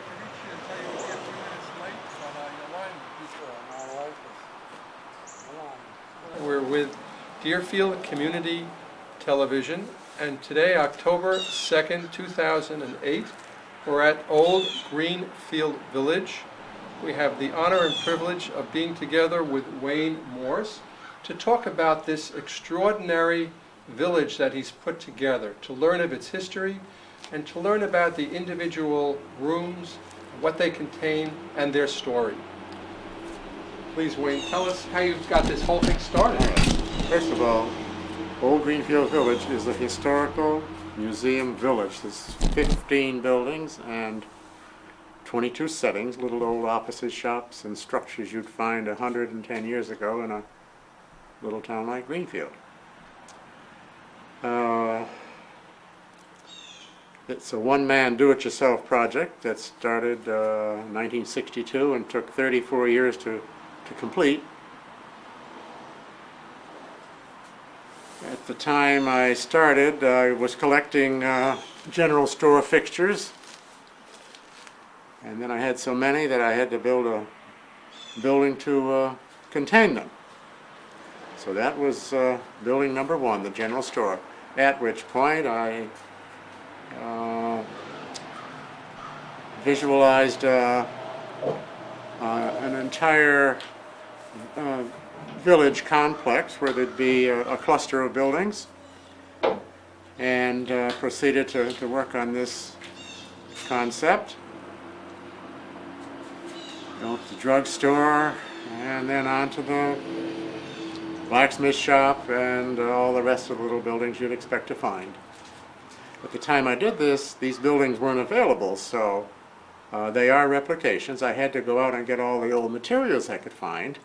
like to reach you and tell you we're a few minutes late, but your line will be good. We're with Deerfield Community Television, and today, October 2nd, 2008, we're at Old Greenfield Village. We have the honor and privilege of being together with Waine Morse to talk about this extraordinary village that he's put together, to learn of its history and to learn about the individual rooms, what they contain, and their story. Please, Waine, tell us how you got this whole thing started. First of all, Old Greenfield Village is a historical museum village. There's 15 buildings and 22 settings, little old offices, shops, and structures you'd find 110 years ago in a little town like Greenfield. It's a one-man do-it-yourself project that started in 1962 and took 34 years to complete. At the time I started, I was collecting general store fixtures, and then I had so many that I had to build a building to contain them. So that was building number one, the general store, at which point I visualized an entire village complex where there'd be a cluster of buildings, and proceeded to work on this concept. Built the drugstore, and then on to the blacksmith shop and all the rest of the little buildings you'd expect to find. At the time I did this, these buildings weren't available, so they are replications. I had to go out and get all the old materials I could find.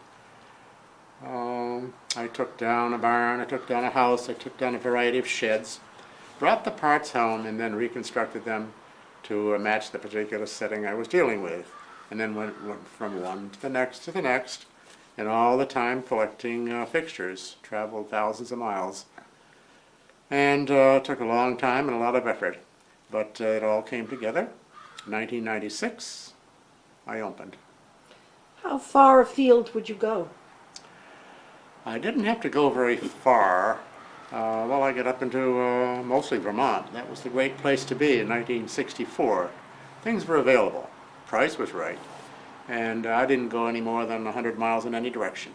I took down a barn, I took down a house, I took down a variety of sheds, brought the parts home, and then reconstructed them to match the particular setting I was dealing with. And then went from one to the next, and all the time collecting fixtures. Traveled thousands of miles. And took a long time and a lot of effort. But it all came together. 1996, I opened. How far afield would you go? I didn't have to go very far. Well, I got up into mostly Vermont. That was the great place to be in 1964. Things were available. Price was right. And I didn't go any more than 100 miles in any direction.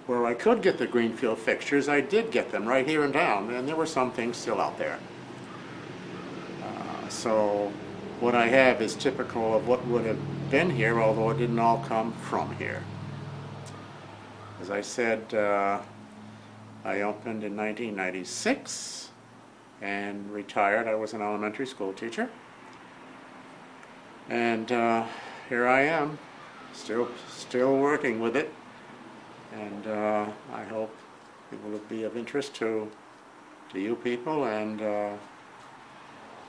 Where I could get the Greenfield fixtures, I did get them right here in town, and there were some things still out there. So what I have is typical of what would have been here, although it didn't all come from here. As I said, I opened in 1996 and retired. I was an elementary school teacher. And here I am, still working with it. And I hope it will be of interest to you people and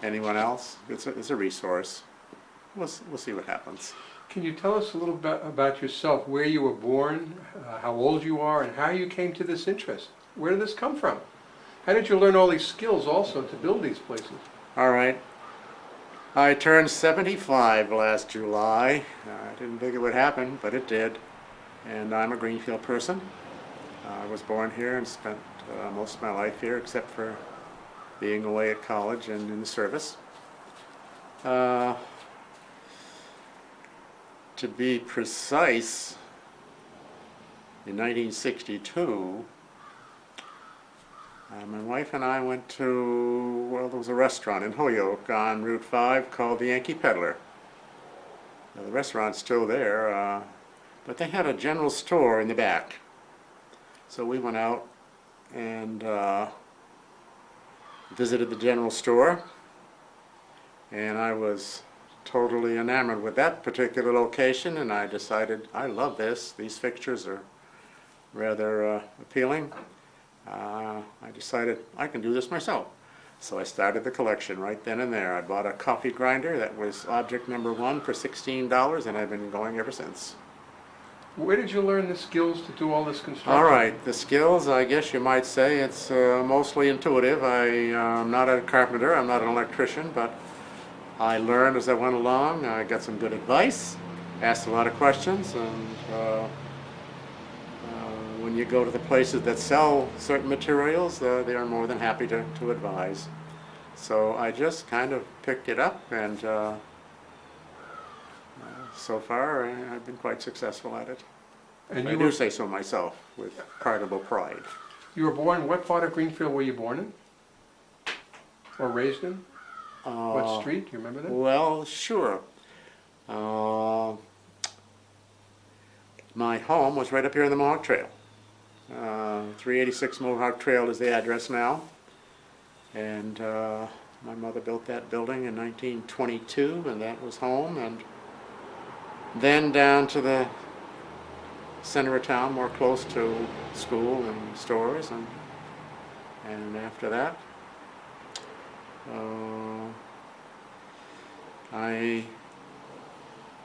anyone else. It's a resource. We'll see what happens. Can you tell us a little bit about yourself, where you were born, how old you are, and how you came to this interest? Where did this come from? How did you learn all these skills also to build these places? All right. I turned 75 last July. I didn't think it would happen, but it did. And I'm a Greenfield person. I was born here and spent most of my life here, except for being away at college and in the service. To be precise, in 1962, my wife and I went to, well, there was a restaurant in Holyoke on Route 5 called the Yankee Peddler. Now, the restaurant's still there, but they had a general store in the back. So we went out and visited the general store, and I was totally enamored with that particular location, and I decided, I love this. These fixtures are rather appealing. I decided I can do this myself. So I started the collection right then and there. I bought a coffee grinder that was object number one for $16, and I've been going ever since. Where did you learn the skills to do all this construction? All right, the skills, I guess you might say, it's mostly intuitive. I'm not a carpenter, I'm not an electrician, but I learned as I went along. I got some good advice, asked a lot of questions, and when you go to the places that sell certain materials, they are more than happy to advise. So I just kind of picked it up, and so far I've been quite successful at it. And I do say so myself, with pardonable pride. you were born, what part of Greenfield were you born in? Or raised in? What street, do you remember that? Well, sure. My home was right up here in the Mohawk Trail. 386 Mohawk Trail is the address now. And my mother built that building in 1922, and that was home. And then down to the center of town, more close to school and stores. And after that, I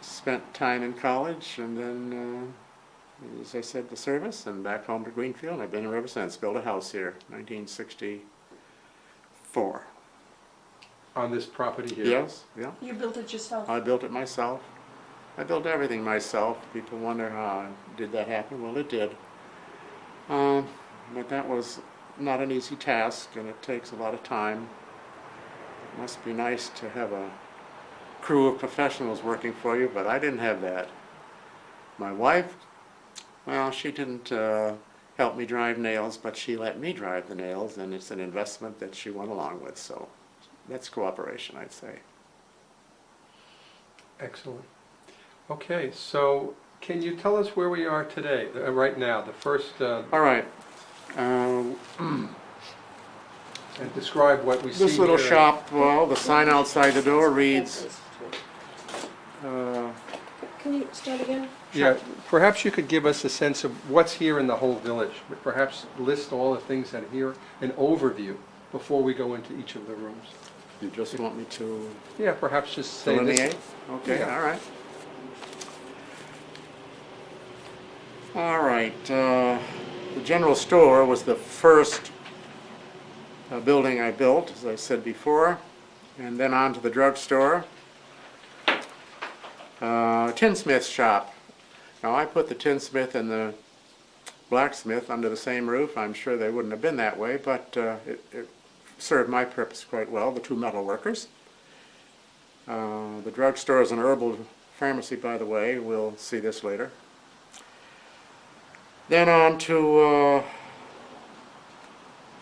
spent time in college, and then, as I said, the service, and back home to Greenfield. I've been here ever since. Built a house here, 1964. On this property here? Yes, yeah. You built it yourself? I built it myself. I built everything myself. People wonder how did that happen. Well, it did. But that was not an easy task, and it takes a lot of time. It must be nice to have a crew of professionals working for you, but I didn't have that. My wife, well, she didn't help me drive nails, but she let me drive the nails, and it's an investment that she went along with, so that's cooperation, I'd say. Excellent. Okay, so can you tell us where we are today, right now, the first, All right. and describe what we see This little here. shop, well, the sign outside the door reads, Can you start again? Yeah, perhaps you could give us a sense of what's here in the whole village. Perhaps list all the things that are here, an overview, before we go into each of the rooms. you just want me to Yeah, perhaps just say this. delineate? Okay, Yeah. all right. All right, the general store was the first building I built, as I said before, and then on to the drugstore. Tinsmith shop. Now, I put the tinsmith and the blacksmith under the same roof. I'm sure they wouldn't have been that way, but it served my purpose quite well, the two metal workers. The drugstore is an herbal pharmacy, by the way. We'll see this later. Then on to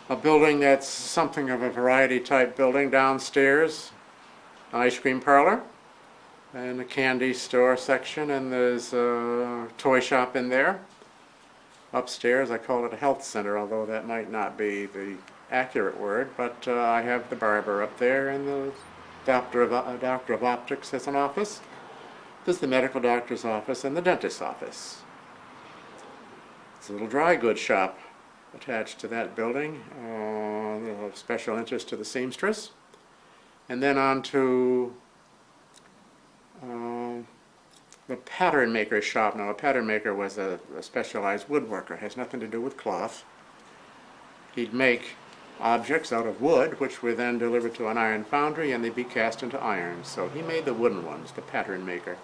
a building that's something of a variety type building downstairs, an ice cream parlor and a candy store section, and there's a toy shop in there. Upstairs I call it a health center, although that might not be the accurate word, but I have the barber up there, and the doctor of optics has an office. There's the medical doctor's office and the dentist's office. It's a little dry goods shop attached to that building, of special interest to the seamstress. And then on to the pattern maker's shop. Now, a pattern maker was a specialized woodworker. It has nothing to do with cloth. He'd make objects out of wood, which were then delivered to an iron foundry, and they'd be cast into iron. So he made the wooden ones, the pattern maker.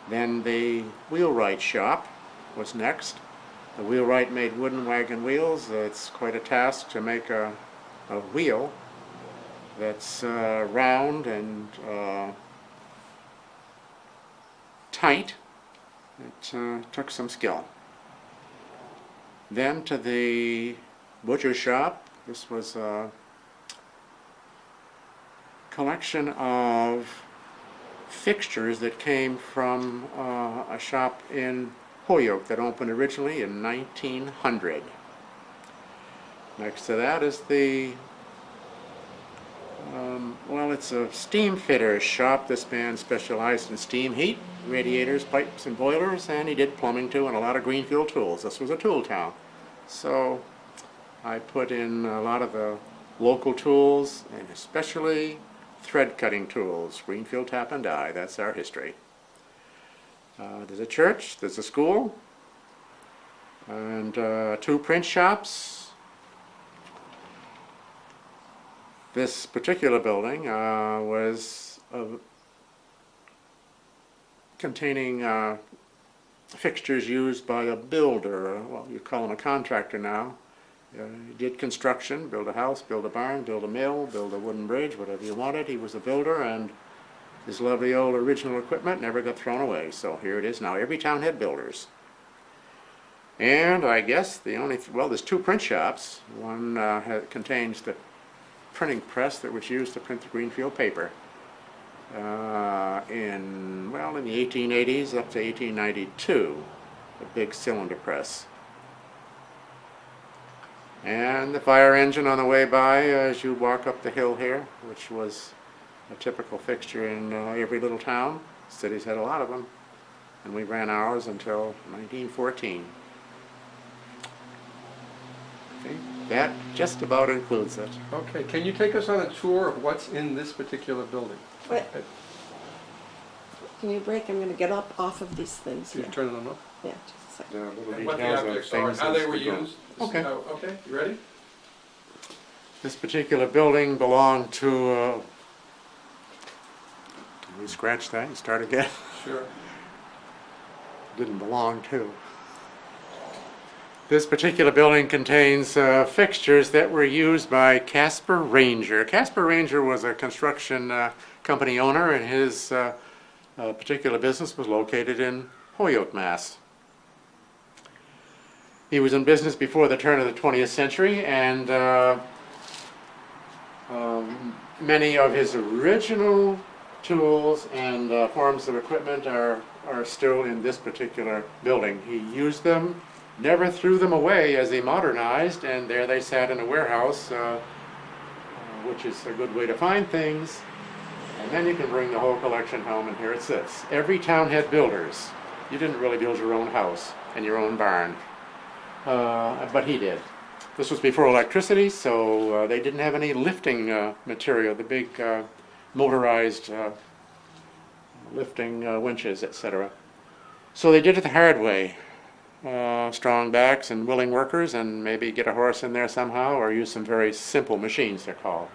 Then the Wheelwright shop was next. The Wheelwright made wooden wagon wheels. It's quite a task to make a wheel that's round and tight. It took some skill. Then to the butcher shop. This was a collection of fixtures that came from a shop in Holyoke that opened originally in 1900. Next to that is the well, it's a steam fitter shop. This man specialized in steam heat, radiators, pipes, and boilers, and he did plumbing too, and a lot of Greenfield tools. This was a tool town. So I put in a lot of the local tools, and especially thread cutting tools. Greenfield tap and die, that's our history. There's a church, there's a school, and two print shops. This particular building was containing fixtures used by a builder, well, you call him a contractor now. He did construction, build a house, build a barn, build a mill, build a wooden bridge, whatever you wanted. He was a builder, and his lovely old original equipment never got thrown away. So here it is now. Every town had builders. And I guess the only, well, there's two print shops. One contains the printing press that was used to print the Greenfield paper in the 1880s up to 1892, a big cylinder press. And the fire engine on the way by as you walk up the hill here, which was a typical fixture in every little town. Cities had a lot of them, and we ran ours until 1914. Okay, that just about includes it. Okay, can you take us on a tour of what's in this particular building? Wait. Can you break? I'm gonna get up off of these things Can you here. turn them up? Yeah, just a second. And what the objects are, and how they were used? Okay. Okay, you ready? This particular building belonged to, can we scratch that and start again? Sure. Didn't belong to. This particular building contains fixtures that were used by Casper Ranger. Casper Ranger was a construction company owner, and his particular business was located in Holyoke, Mass. He was in business before the turn of the 20th century, and many of his original tools and forms of equipment are still in this particular building. He used them, never threw them away as he modernized, and there they sat in a warehouse, which is a good way to find things. And then you can bring the whole collection home, and here it sits. Every town had builders. You didn't really build your own house and your own barn, but he did. This was before electricity, so they didn't have any lifting material, the big motorized lifting winches, etc. So they did it the hard way. Strong backs and willing workers, and maybe get a horse in there somehow, or use some very simple machines, they're called.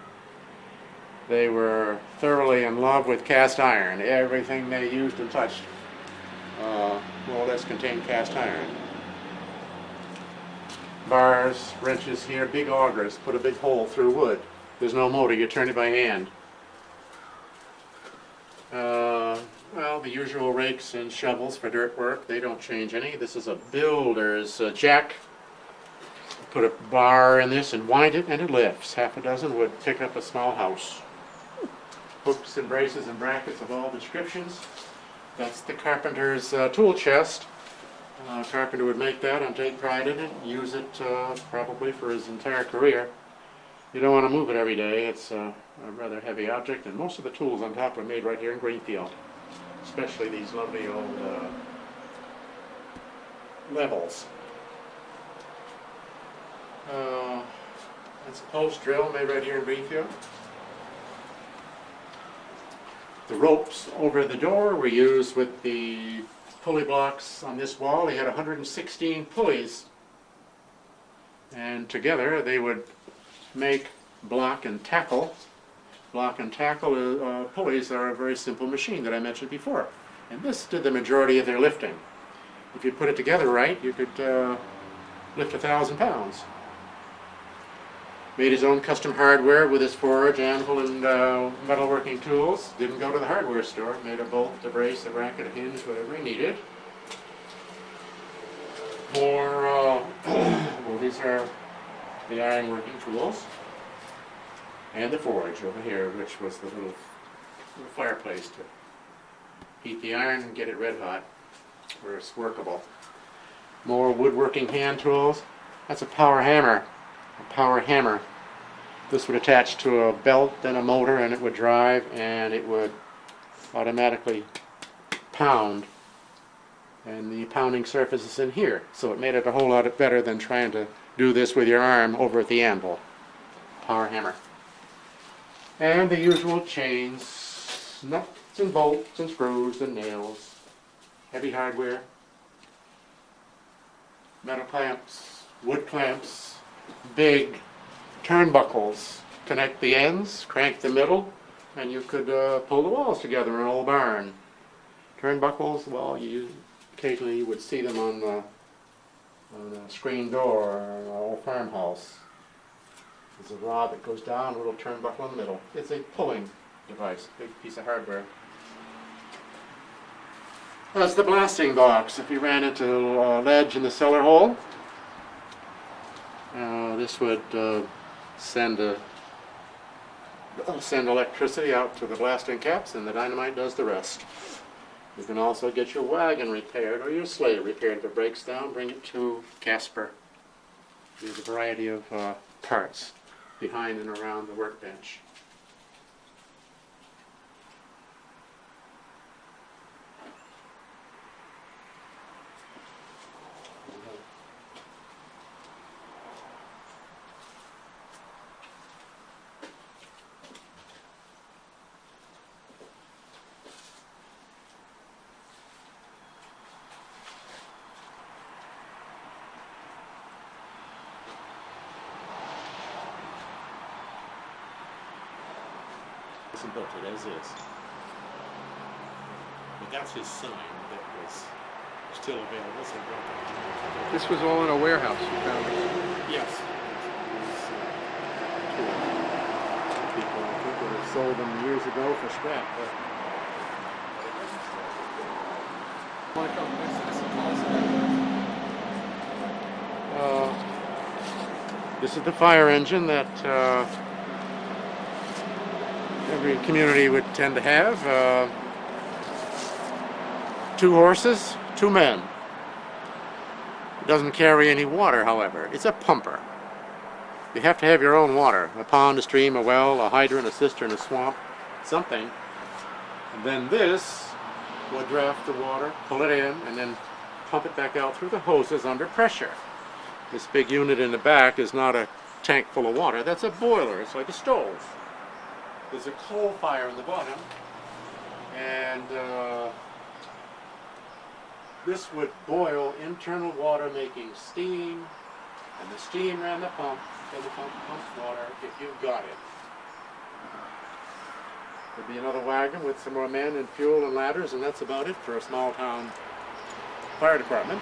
They were thoroughly in love with cast iron. Everything they used and touched more or less contained cast iron. Bars, wrenches here, big augers, put a big hole through wood. There's no motor, you turn it by hand. Well, the usual rakes and shovels for dirt work, they don't change any. This is a builder's jack. Put a bar in this and wind it, and it lifts. Half a dozen would pick up a small house. Hooks and braces and brackets of all descriptions. That's the carpenter's tool chest. Carpenter would make that and take pride in it, use it probably for his entire career. You don't want to move it every day. It's a rather heavy object, and most of the tools on top are made right here in Greenfield, especially these lovely old levels. That's a post drill made right here in Greenfield. The ropes over the door were used with the pulley blocks on this wall. They had 116 pulleys, and together they would make block and tackle. Block and tackle pulleys are a very simple machine that I mentioned before, and this did the majority of their lifting. If you put it together right, you could lift 1,000 pounds. Made his own custom hardware with his forge, anvil, and metalworking tools. Didn't go to the hardware store. Made a bolt, a brace, a bracket, a hinge, whatever he needed. More, well, these are the ironworking tools. And the forge over here, which was the little fireplace to heat the iron and get it red hot, where it's workable. More woodworking hand tools. That's a power hammer. A power hammer. This would attach to a belt and a motor, and it would drive, and it would automatically pound. And the pounding surface is in here, so it made it a whole lot better than trying to do this with your arm over at the anvil. Power hammer. And the usual chains, nuts and bolts and screws and nails. Heavy hardware. Metal clamps, wood clamps, big turnbuckles connect the ends, crank the middle, and you could pull the walls together in an old barn. Turnbuckles, well, occasionally you would see them on a screen door or an old farmhouse. There's a rod that goes down, a little turnbuckle in the middle. It's a pulling device, big piece of hardware. That's the blasting box. If you ran into a ledge in the cellar hole, this would send electricity out to the blasting caps, and the dynamite does the rest. You can also get your wagon repaired or your sleigh repaired. If it breaks down, bring it to Casper. There's a variety of parts behind and around the workbench. Wasn't built it as is. But that's his sign that was still available, so brought that. This was all in a warehouse you found this? Yes. People, I think, would have sold them years ago for scrap. But Want to come next to this and tell us about this is the fire engine that every community would tend to have. 2 horses, 2 men. It doesn't carry any water, however. It's a pumper. You have to have your own water. A pond, a stream, a well, a hydrant, a cistern, a swamp, something. And then this will draft the water, pull it in, and then pump it back out through the hoses under pressure. This big unit in the back is not a tank full of water. That's a boiler. It's like a stove. There's a coal fire in the bottom, and this would boil internal water, making steam, and the steam ran the pump, and the pump pumps water if you've got it. There'd be another wagon with some more men and fuel and ladders, and that's about it for a small town fire department.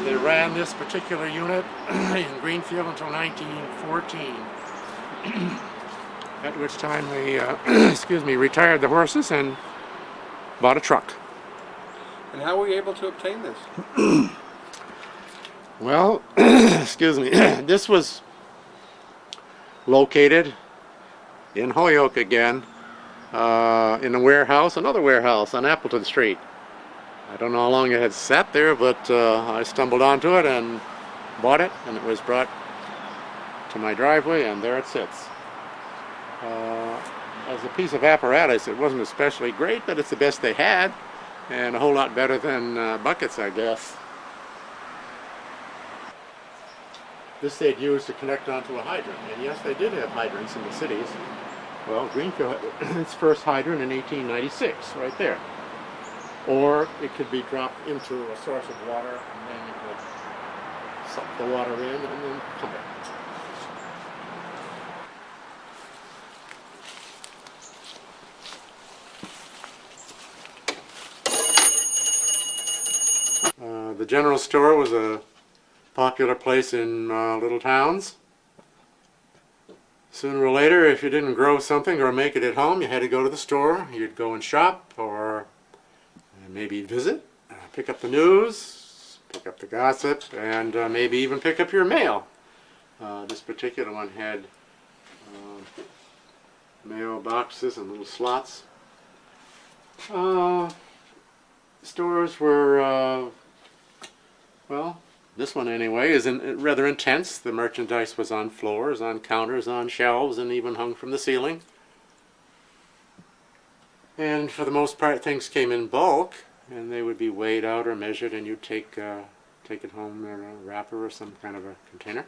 They ran this particular unit in Greenfield until 1914. At which time they, retired the horses and bought a truck. And how were you able to obtain this? Well, this was located in Holyoke again, in a warehouse, another warehouse on Appleton Street. I don't know how long it had sat there, but I stumbled onto it and bought it, and it was brought to my driveway, and there it sits. As a piece of apparatus, it wasn't especially great, but it's the best they had, and a whole lot better than buckets, I guess. This they'd use to connect onto a hydrant, and yes, they did have hydrants in the cities. Well, Greenfield had its first hydrant in 1896, right there. Or it could be dropped into a source of water, and then you could suck the water in and then pump it. The general store was a popular place in little towns. Sooner or later, if you didn't grow something or make it at home, you had to go to the store. You'd go and shop, or maybe visit, pick up the news, pick up the gossip, and maybe even pick up your mail. This particular one had mail boxes and little slots. Stores were, well, this one anyway is rather intense. The merchandise was on floors, on counters, on shelves, and even hung from the ceiling. And for the most part, things came in bulk, and they would be weighed out or measured, and you'd take it home in a wrapper or some kind of a container.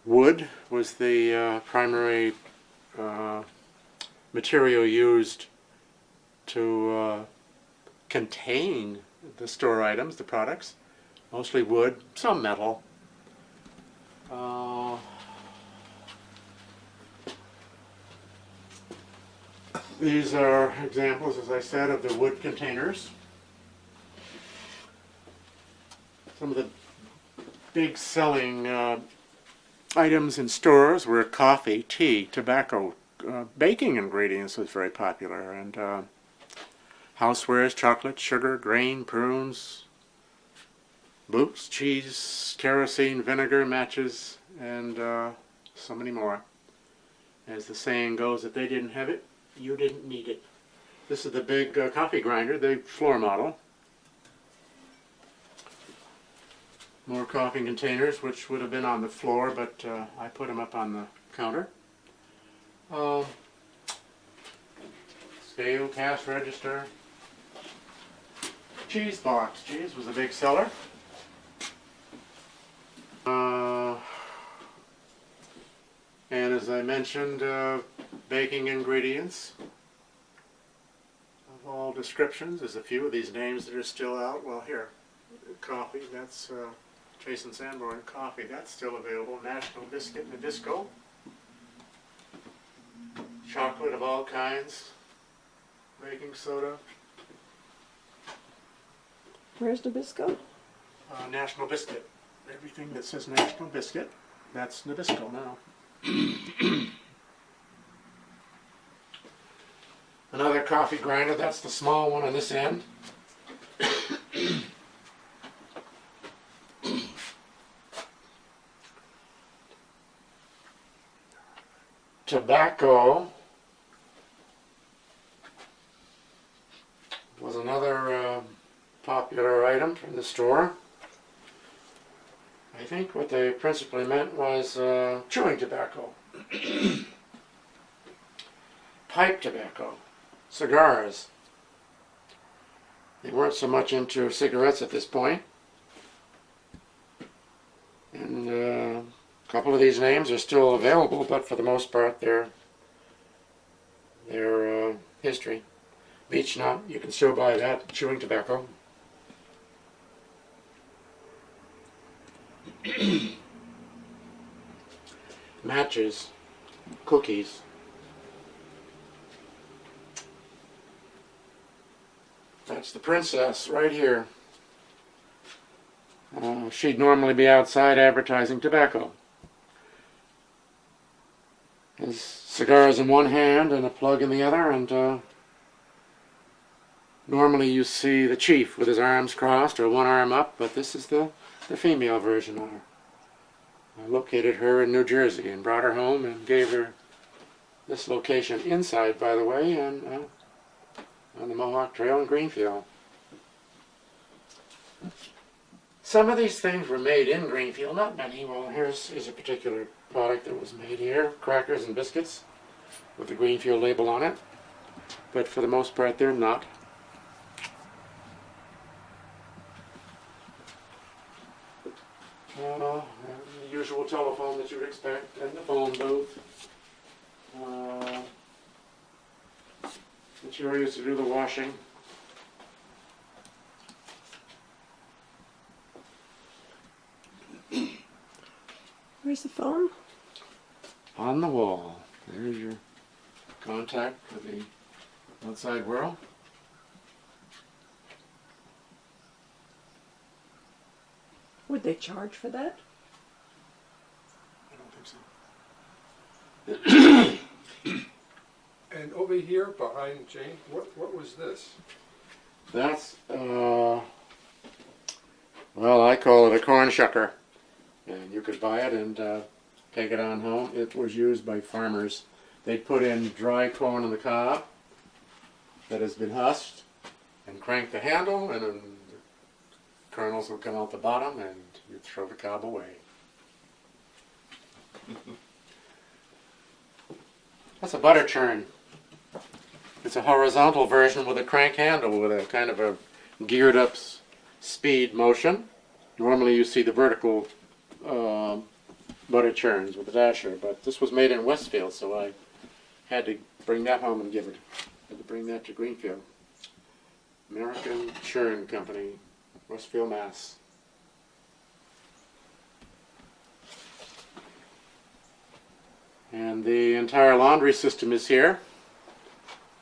Wood was the primary material used to contain the store items, the products. Mostly wood, some metal. Uh, these are examples, as I said, of the wood containers. Some of the big selling items in stores were coffee, tea, tobacco, baking ingredients was very popular, and housewares, chocolate, sugar, grain, prunes, boots, cheese, kerosene, vinegar, matches, and so many more. As the saying goes, if they didn't have it, you didn't need it. This is the big coffee grinder, the floor model. More coffee containers, which would have been on the floor, but I put them up on the counter. Scale, cash register. Cheese box. Cheese was a big seller. And as I mentioned, baking ingredients of all descriptions. There's a few of these names that are still out. Well, here, coffee, that's Jason Sanborn coffee, that's still available. National Biscuit Nabisco. Chocolate of all kinds. Baking soda. Where's Nabisco? National Biscuit. Everything that says National Biscuit, that's Nabisco now. Another coffee grinder, that's the small one on this end. Tobacco was another popular item from the store. I think what they principally meant was chewing tobacco, pipe tobacco, cigars. They weren't so much into cigarettes at this point. And a couple of these names are still available, but for the most part they're history. Beech nut, you can still buy that, chewing tobacco. Matches, cookies. That's the princess right here. She'd normally be outside advertising tobacco. Has cigars in one hand and a plug in the other, and normally you see the chief with his arms crossed or one arm up, but this is the female version of her. I located her in New Jersey and brought her home and gave her this location inside, by the way, and on the Mohawk Trail in Greenfield. Some of these things were made in Greenfield, not many. Well, here's a particular product that was made here, crackers and biscuits with the Greenfield label on it, but for the most part they're not. The usual telephone that you would expect, and the phone booth. That you used to do the washing. Where's the phone? On the wall. There's your contact with the outside world. Would they charge for that? I don't think so. And over here behind Jane, what was this? That's, well, I call it a corn shucker. And you could buy it and take it on home. It was used by farmers. They'd put in dry corn on the cob that has been husked and crank the handle, and then the kernels would come out the bottom, and you'd throw the cob away. That's a butter churn. It's a horizontal version with a crank handle with a kind of a geared up speed motion. Normally you see the vertical butter churns with the dasher, but this was made in Westfield, so I had to bring that home and had to bring that to Greenfield. American Churn Company, Westfield, Mass. And the entire laundry system is here.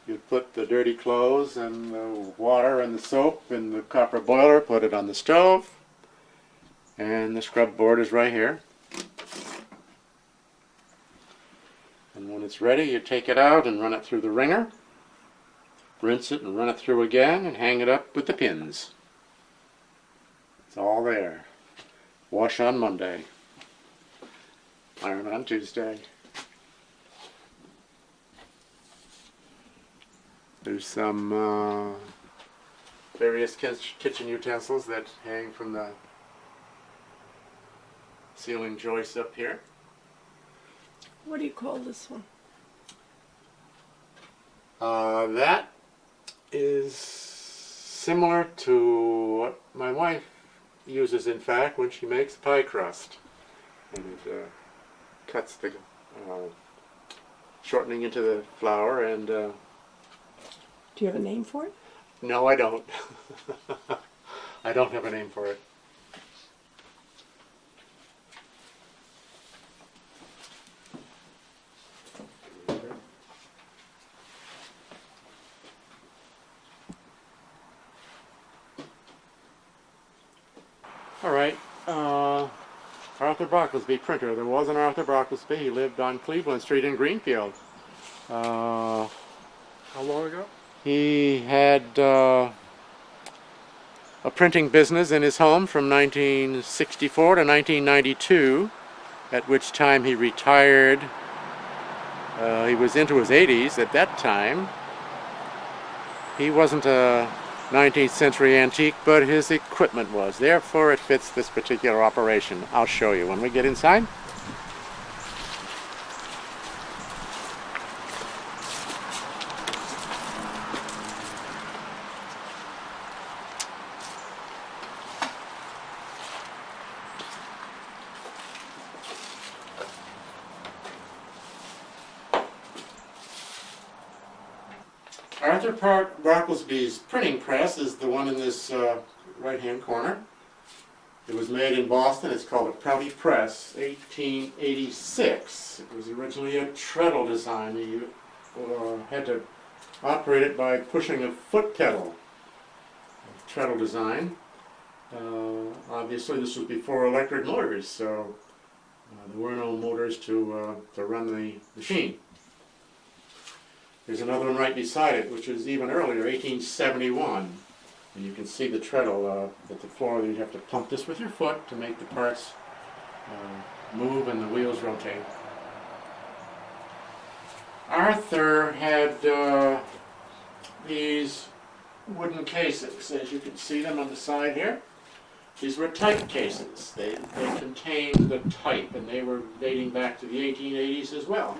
You put the dirty clothes and the water and the soap in the copper boiler, put it on the stove, and the scrub board is right here. And when it's ready, you take it out and run it through the wringer, rinse it and run it through again, and hang it up with the pins. It's all there. Wash on Monday. Iron on Tuesday. There's some various kitchen utensils that hang from the ceiling joists up here. What do you call this one? That is similar to what my wife uses, in fact, when she makes pie crust. And it cuts the shortening into the flour and... Do you have a name for it? No, I don't. I don't have a name for it. All right, Arthur Brocklesby, printer. There was an Arthur Brocklesby. He lived on Cleveland Street in Greenfield. How long ago? He had a printing business in his home from 1964 to 1992, at which time he retired. He was into his 80s at that time. He wasn't a 19th century antique, but his equipment was. Therefore, it fits this particular operation. I'll show you when we get inside. Arthur Brocklesby's printing press is the one in this right-hand corner. It was made in Boston. It's called a Prouty Press, 1886. It was originally a treadle design. You had to operate it by pushing a foot pedal. Treadle design. Obviously, this was before electric motors, so there were no motors to run the machine. There's another one right beside it, which is even earlier, 1871. And you can see the treadle at the floor. You have to pump this with your foot to make the parts move and the wheels rotate. Arthur had these wooden cases, as you can see them on the side here. These were type cases. They contained the type, and they were dating back to the 1880s as well.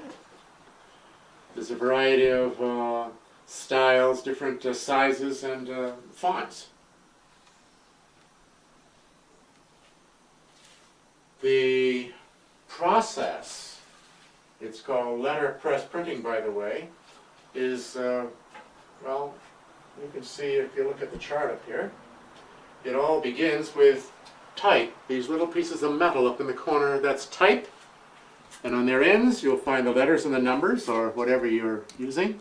There's a variety of styles, different sizes and fonts. The process, it's called letterpress printing, by the way, is, well, you can see if you look at the chart up here, it all begins with type. These little pieces of metal up in the corner, that's type. And on their ends, you'll find the letters and the numbers, or whatever you're using.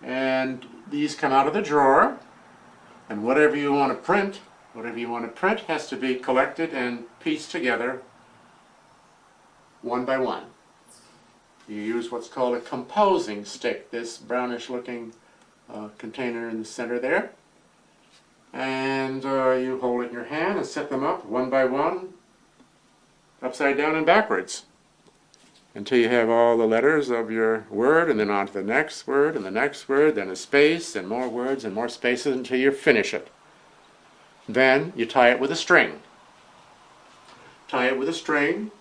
And these come out of the drawer, and whatever you want to print has to be collected and pieced together one by one. You use what's called a composing stick, this brownish-looking container in the center there. And you hold it in your hand and set them up one by one, upside down and backwards, until you have all the letters of your word, and then on to the next word, and the next word, then a space, and more words, and more spaces until you finish it. Then you tie it with a string. Tie it with a string,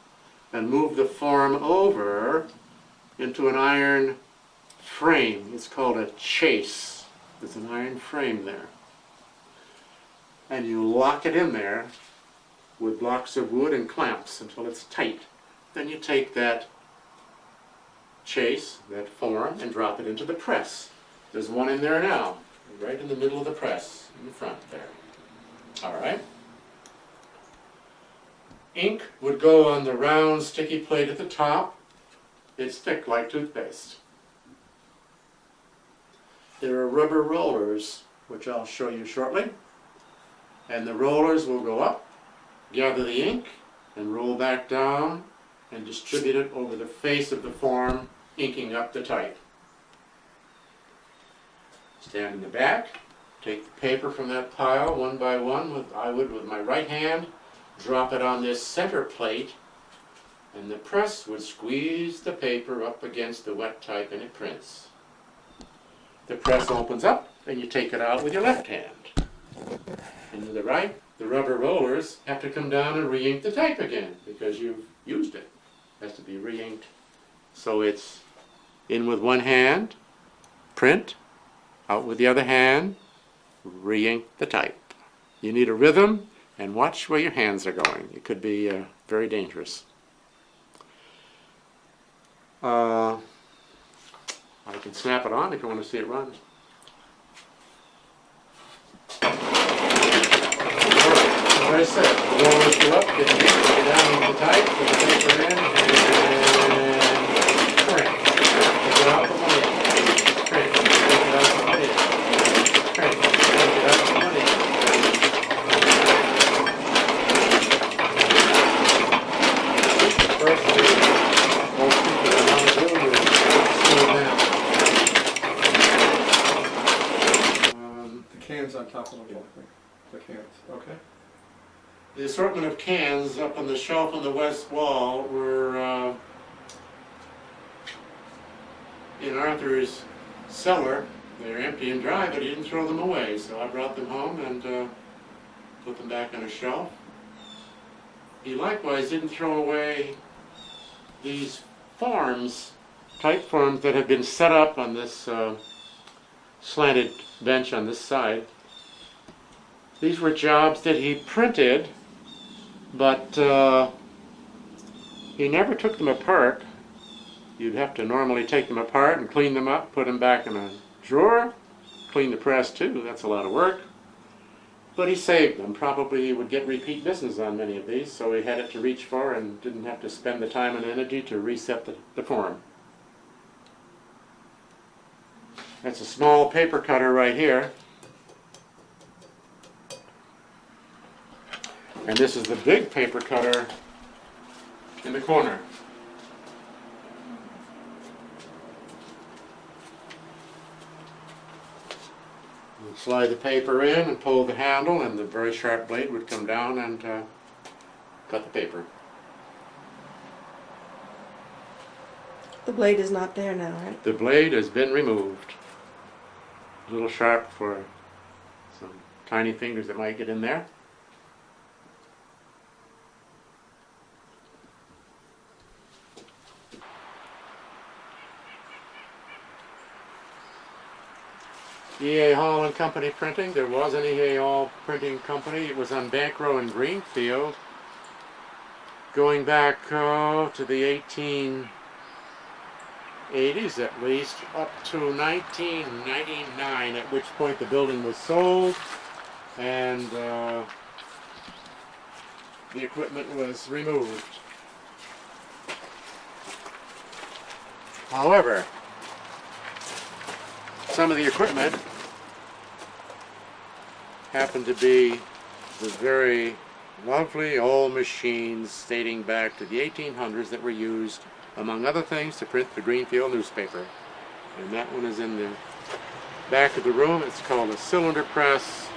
and move the form over into an iron frame. It's called a chase. There's an iron frame there. And you lock it in there with blocks of wood and clamps until it's tight. Then you take that chase, that form, and drop it into the press. There's one in there now, right in the middle of the press, in the front there. All right. ink would go on the round sticky plate at the top. It's thick like toothpaste. There are rubber rollers, which I'll show you shortly. And the rollers will go up, gather the ink, and roll back down, and distribute it over the face of the form, inking up the type. Stand in the back, take the paper from that pile one by one, I would with my right hand, drop it on this center plate, and the press would squeeze the paper up against the wet type and it prints. The press opens up and you take it out with your left hand. And with the right, the rubber rollers have to come down and re-ink the type again because you've used it. It has to be re-inked. So it's in with one hand, print, out with the other hand, re-ink the type. You need a rhythm and watch where your hands are going. It could be very dangerous. I can snap it on if you want to see it run. As I said, the rollers go up, get the ink, get down into the type, put the paper in, and print. Take it out the money. Print. Take it out the money. Print. Take it out the money. First thing, most people are on the road is slow down. The cans on top of the wall, I think. The cans, okay. The assortment of cans up on the shelf on the west wall were in Arthur's cellar. They're empty and dry, but he didn't throw them away, so I brought them home and put them back on a shelf. He likewise didn't throw away these forms, type forms that had been set up on this slanted bench on this side. These were jobs that he printed, but he never took them apart. You'd have to normally take them apart and clean them up, put them back in a drawer, clean the press too, that's a lot of work. But he saved them. Probably he would get repeat business on many of these, so he had it to reach for and didn't have to spend the time and energy to reset the form. That's a small paper cutter right here. And this is the big paper cutter in the corner. You'd slide the paper in and pull the handle, and the very sharp blade would come down and cut the paper. The blade is not there now, right? The blade has been removed. A little sharp for some tiny fingers that might get in there. E.A. Hall and Company Printing. There was an E.A. Hall printing company. It was on Bank Row in Greenfield, going back to the 1880s at least, up to 1999, at which point the building was sold and the equipment was removed. However, some of the equipment happened to be the very lovely old machines dating back to the 1800s that were used, among other things, to print the Greenfield newspaper. And that one is in the back of the room. It's called a cylinder press.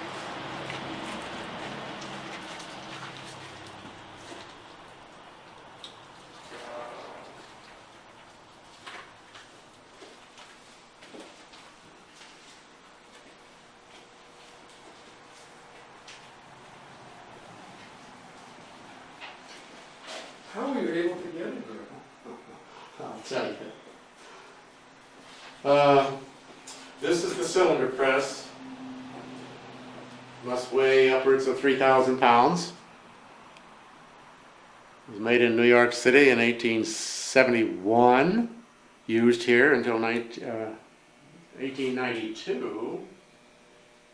How were you able to get in here? I'll tell you. This is the cylinder press. Must weigh upwards of 3,000 pounds. It was made in New York City in 1871. Used here until 1892.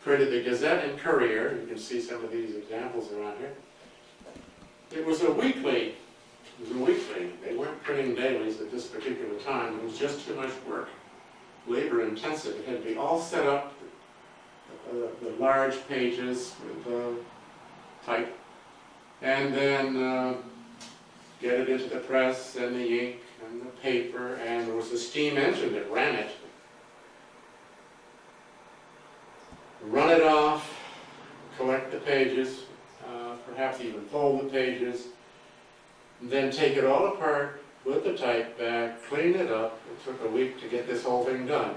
Printed the Gazette and Courier. You can see some of these examples around here. It was a weekly. It was a weekly. They weren't printing dailies at this particular time. It was just too much work, labor intensive. It had to be all set up, the large pages with type, and then get it into the press and the ink and the paper, and there was a steam engine that ran it. Run it off, collect the pages, perhaps even fold the pages, then take it all apart, put the type back, clean it up. It took a week to get this whole thing done.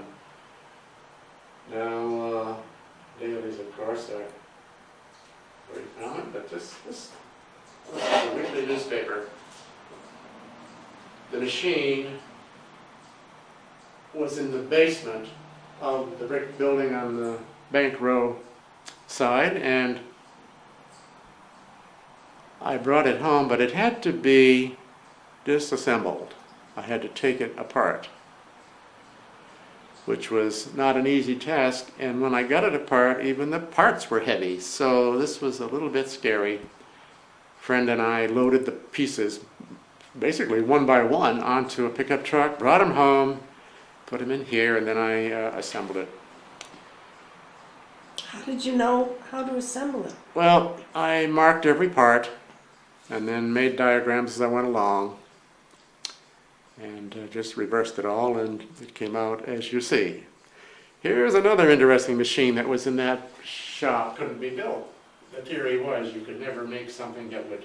Now, dailies, of course, are very common, but this is a weekly newspaper. The machine was in the basement of the brick building on the Bank Row side, and I brought it home, but it had to be disassembled. I had to take it apart, which was not an easy task, and when I got it apart, even the parts were heavy, so this was a little bit scary. Friend and I loaded the pieces, basically one by one, onto a pickup truck, brought them home, put them in here, and then I assembled it. How did you know how to assemble it? Well, I marked every part and then made diagrams as I went along and just reversed it all, and it came out as you see. Here's another interesting machine that was in that shop. Couldn't be built. The theory was you could never make something that would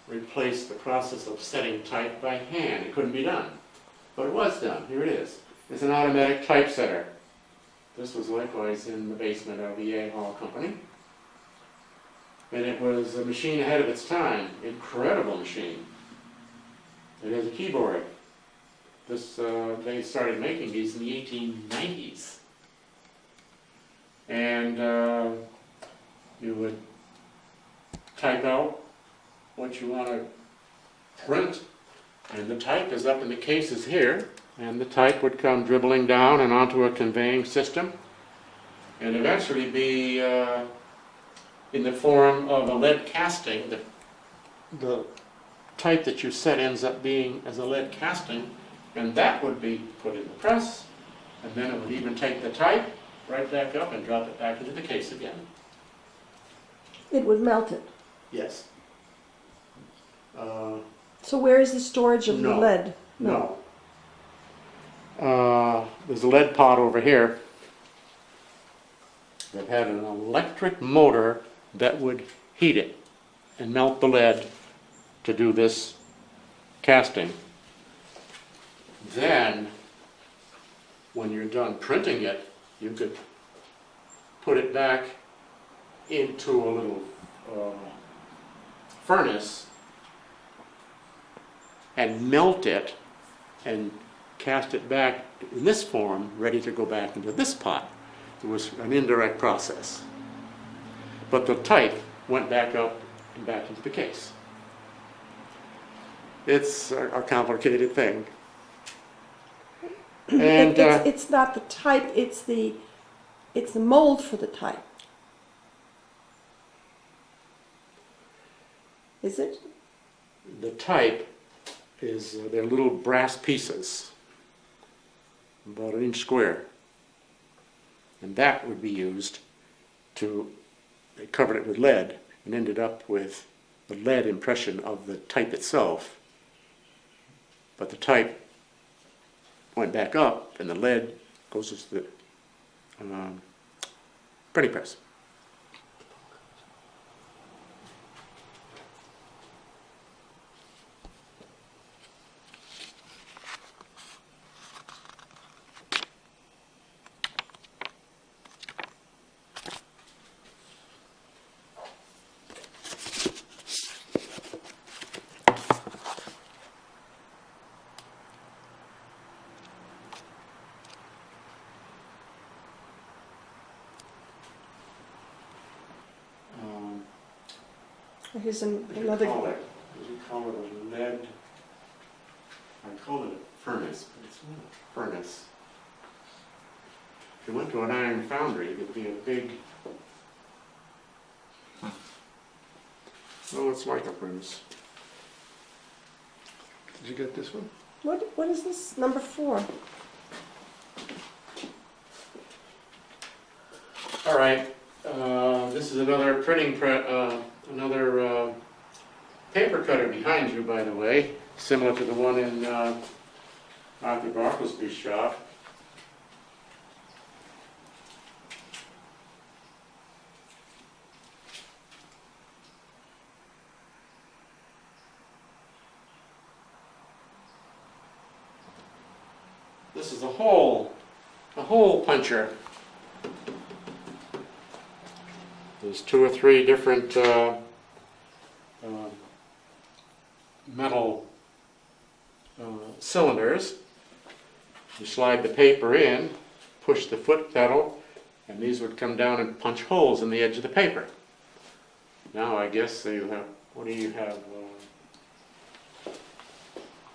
replace the process of setting type by hand. It couldn't be done. But it was done. Here it is. It's an automatic typesetter. This was likewise in the basement of the A Hall Company. And it was a machine ahead of its time. Incredible machine. It has a keyboard. They started making these in the 1890s. And you would type out what you want to print, and the type is up in the cases here, and the type would come dribbling down and onto a conveying system, and eventually be in the form of a lead casting. The type that you set ends up being as a lead casting, and that would be put in the press, and then it would even take the type right back up and drop it back into the case again. It would melt it. Yes. So where is the storage of the No. lead? No. There's a lead pot over here that had an electric motor that would heat it and melt the lead to do this casting. Then, when you're done printing it, you could put it back into a little furnace and melt it and cast it back in this form, ready to go back into this pot. It was an indirect process. But the type went back up and back into the case. It's a complicated thing. And It's not the type, it's the mold for the type. Is it? the type is, they're little brass pieces, about an inch square. And that would be used to, they covered it with lead and ended up with the lead impression of the type itself. But the type went back up and the lead goes to the printing press. Here's What do you another. call it? Did you call it a lead? I called it a furnace, but it's not a furnace. If you went to an iron foundry, it would be a big Oh, it's like a prince. Did you get this one? What is this, number 4? All right, this is another another paper cutter behind you, by the way, similar to the one in Arthur Bartlesby's shop. This is a hole puncher. There's 2 or 3 different metal cylinders. You slide the paper in, push the foot pedal, and these would come down and punch holes in the edge of the paper. Now I guess you have, what do you have?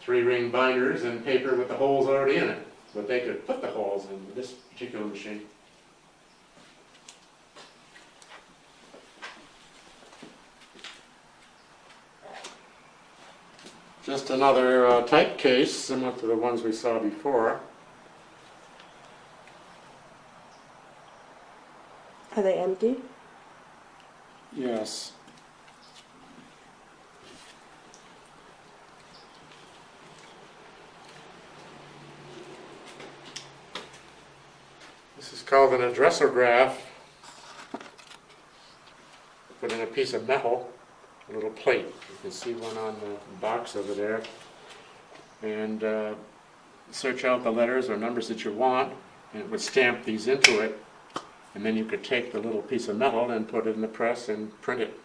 3-ring binders and paper with the holes already in it. But they could put the holes in this particular machine. Just another type case, similar to the ones we saw before. Are they empty? Yes. This is called an addressograph. Put in a piece of metal, a little plate. You can see one on the box over there. And search out the letters or numbers that you want, and it would stamp these into it. And then you could take the little piece of metal and put it in the press and print it.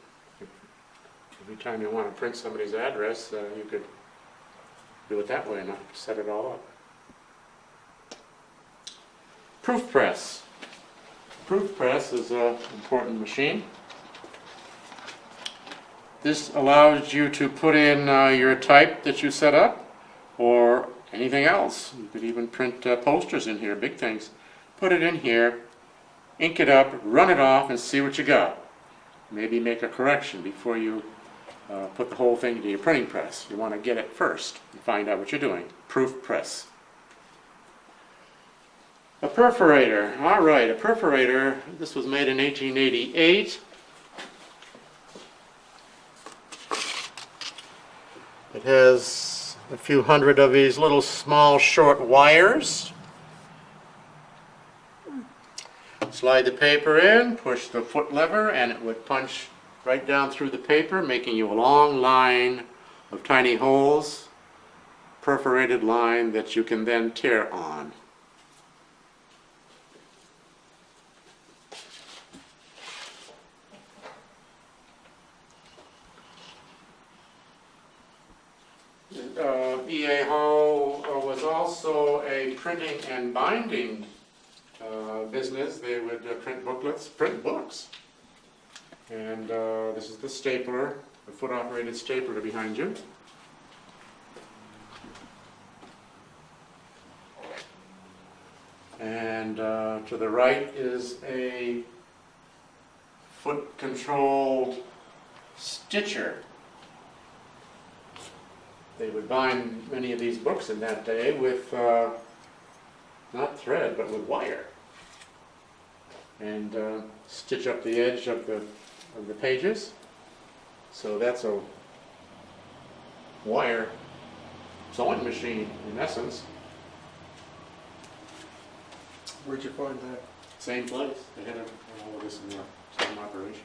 Every time you want to print somebody's address, you could do it that way and set it all up. Proof press. Proof press is an important machine. This allows you to put in your type that you set up, or anything else. You could even print posters in here, big things. Put it in here, ink it up, run it off, and see what you got. Maybe make a correction before you put the whole thing into your printing press. You want to get it first and find out what you're doing. Proof press. A perforator. All right, a perforator. This was made in 1888. It has a few hundred of these little small short wires. Slide the paper in, push the foot lever, and it would punch right down through the paper, making you a long line of tiny holes, perforated line that you can then tear on. E.A. Hall was also a printing and binding business. They would print booklets, print books. And this is the stapler, the foot-operated stapler behind you. And to the right is a foot-controlled stitcher. They would bind many of these books in that day with not thread, but with wire, and stitch up the edge of the pages. So that's a wire sewing machine in essence. Where'd you find that? Same place. They had all of this in the same operation.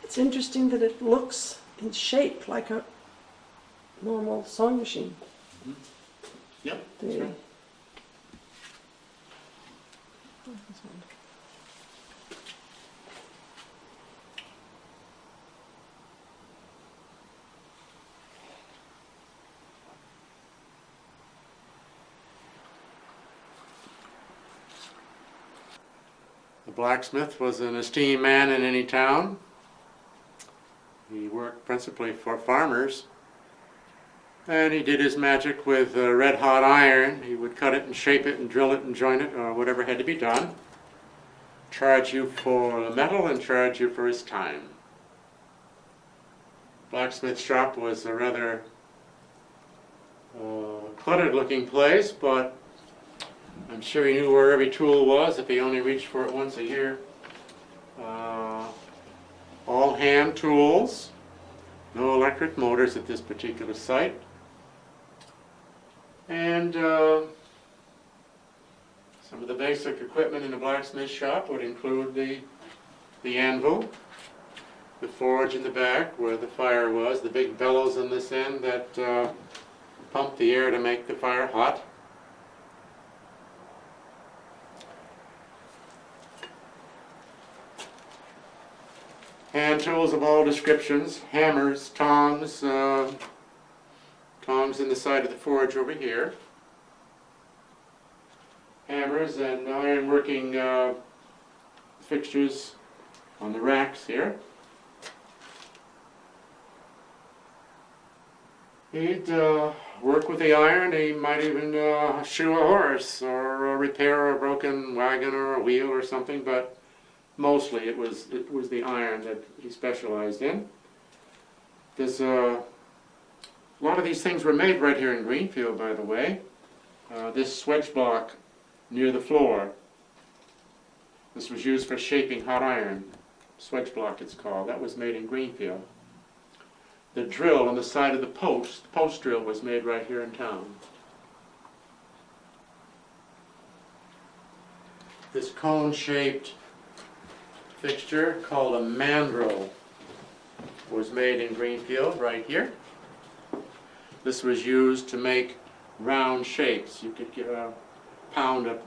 It's interesting that it looks in shape like a normal sewing machine. Yep, that's right. The blacksmith was an esteemed man in any town. He worked principally for farmers. And he did his magic with red-hot iron. He would cut it and shape it and drill it and join it, or whatever had to be done. Charge you for metal and charge you for his time. blacksmith shop was a rather cluttered looking place, but I'm sure he knew where every tool was if he only reached for it once a year. All hand tools, no electric motors at this particular site. And some of the basic equipment in the blacksmith shop would include the anvil, the forge in the back where the fire was, the big bellows on this end that pump the air to make the fire hot. Hand tools of all descriptions, hammers, tongs, tongs in the side of the forge over here. Hammers and ironworking fixtures on the racks here. He'd work with the iron. He might even shoe a horse or repair a broken wagon or a wheel or something, but mostly it was the iron that he specialized in. There's a lot of these things were made right here in Greenfield, by the way. This swedge block near the floor, this was used for shaping hot iron. Swedge block it's called. That was made in Greenfield. The drill on the side of the post drill was made right here in town. This cone-shaped fixture called a mandrel was made in Greenfield right here. This was used to make round shapes. You could pound a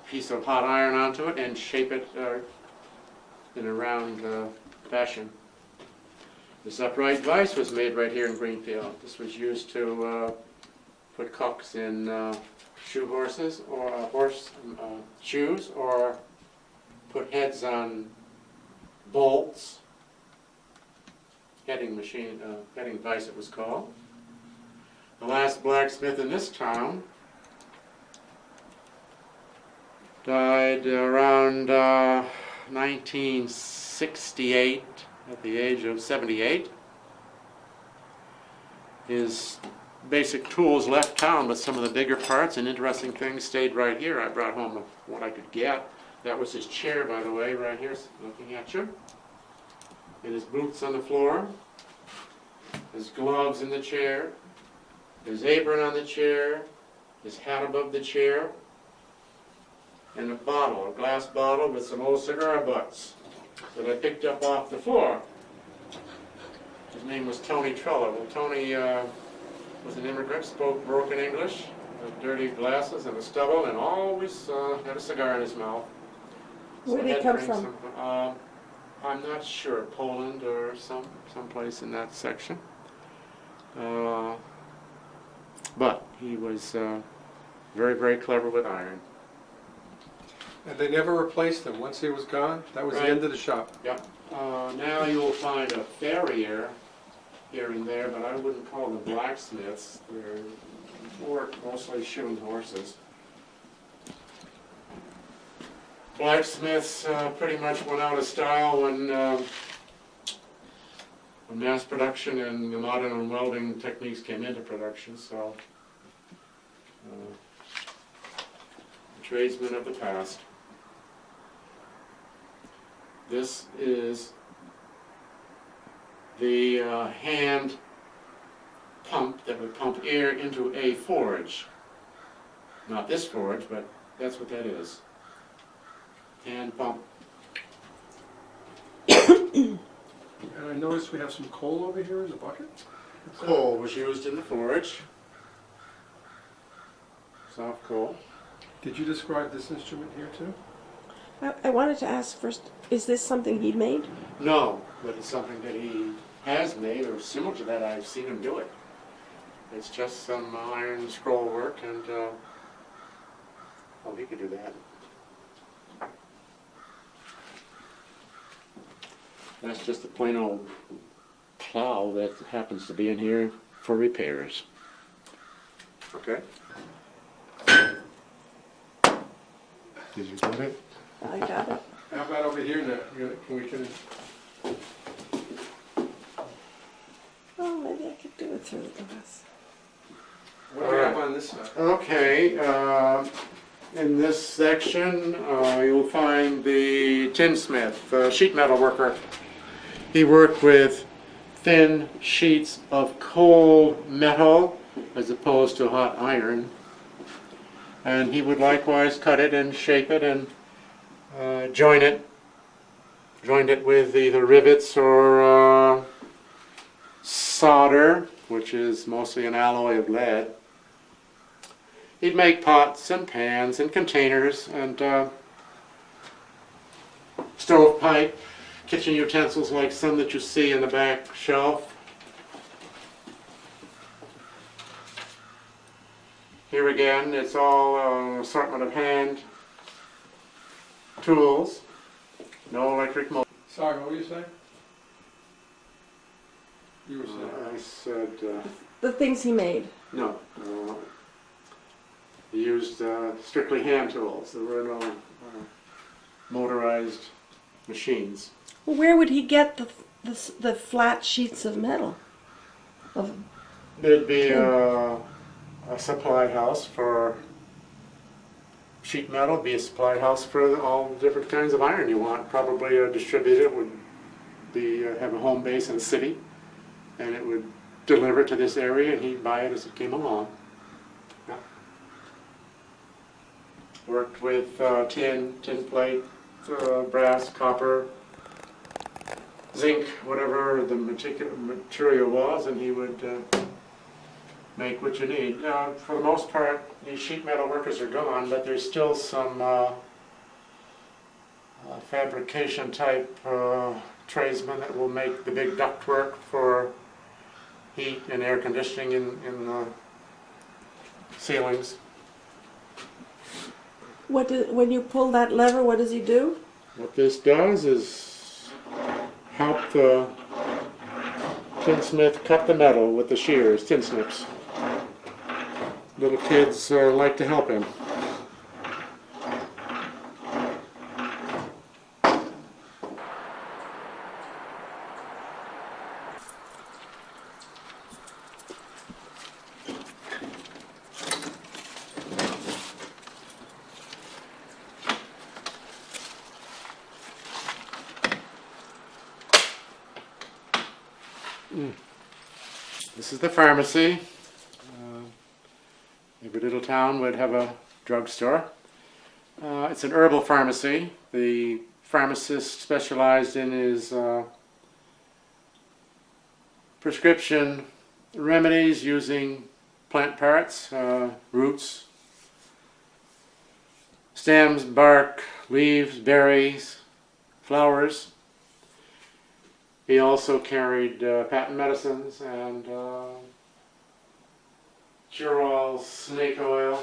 piece of hot iron onto it and shape it in a round fashion. This upright vise was made right here in Greenfield. This was used to put cocks in shoe horses or horse shoes, or put heads on bolts. Heading machine, heading vise it was called. The last blacksmith in this town died around 1968 at the age of 78. His basic tools left town, but some of the bigger parts and interesting things stayed right here. I brought home what I could get. That was his chair, by the way, right here, looking at you. And his boots on the floor, his gloves in the chair, his apron on the chair, his hat above the chair, and a bottle, a glass bottle with some old cigar butts that I picked up off the floor. His name was Tony Trella. Well, Tony was an immigrant, spoke broken English, with dirty glasses and a stubble, and always had a cigar in his mouth. Where did he come from? I'm not sure, Poland or someplace in that section. But he was very, very clever with iron. And they never replaced him. Once he was gone, that was the end of the shop. Yep. Now you'll find a farrier here and there, but I wouldn't call them blacksmiths. They're mostly shoeing horses. Blacksmiths pretty much went out of style when mass production and the modern welding techniques came into production, so tradesmen of the past. This is the hand pump that would pump air into a forge. Not this forge, but that's what that is. Hand pump. And I noticed we have some coal over here in the bucket. What's that? Coal was used in the forge. Soft coal. Did you describe this instrument here too? I wanted to ask first, is this something he made? No, but it's something that he has made, or similar to that. I've seen him do it. It's just some iron scroll work, and oh, he could do that. That's just a plain old plow that happens to be in here for repairs. Okay. Did you get it? I got it. How about over here now? Can we through this. What do we have on this side? Okay, in this section, you'll find the tinsmith, sheet metal worker. He worked with thin sheets of cold metal as opposed to hot iron. And he would likewise cut it and shape it and join it with either rivets or solder, which is mostly an alloy of lead. He'd make pots and pans and containers and stovepipe, kitchen utensils like some that you see in the back shelf. Here again, it's all an assortment of hand tools, no electric motor. Sorry, what were you saying? You were saying. I said, The things he made. no. He used strictly hand tools. There were no motorized machines. Well, where would he get the flat sheets of metal? There'd be a supply house for sheet metal, be a supply house for all the different kinds of iron you want. Probably a distributor would be have a home base in the city, and it would deliver to this area, and he'd buy it as it came along. Yeah. Worked with tin plate, brass, copper, zinc, whatever the material was, and he would make what you need. For the most part, these sheet metal workers are gone, but there's still some fabrication type tradesmen that will make the big ductwork for heat and air conditioning in the ceilings. When you pull that lever, what does he do? What this does is help the tinsmith cut the metal with the shears, tin snips. Little kids like to help him. This is the pharmacy. Every little town would have a drugstore. It's an herbal pharmacy. The pharmacist specialized in his prescription remedies using plant parts, roots, stems, bark, leaves, berries, flowers. He also carried patent medicines and cure-all snake oil.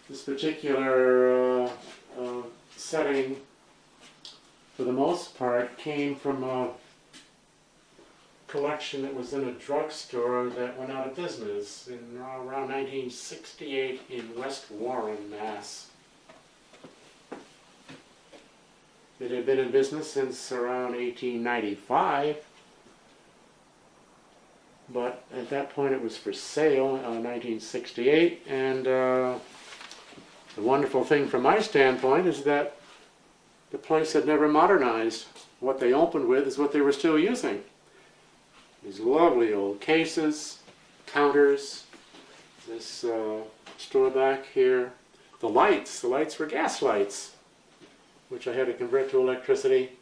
This particular setting, for the most part, came from a collection that was in a drugstore that went out of business in around 1968 in West Warren, Mass. It had been in business since around 1895, but at that point it was for sale in 1968, and the wonderful thing from my standpoint is that the place had never modernized. What they opened with is what they were still using. These lovely old cases, counters, this store back here. The lights were gas lights, which I had to convert to electricity.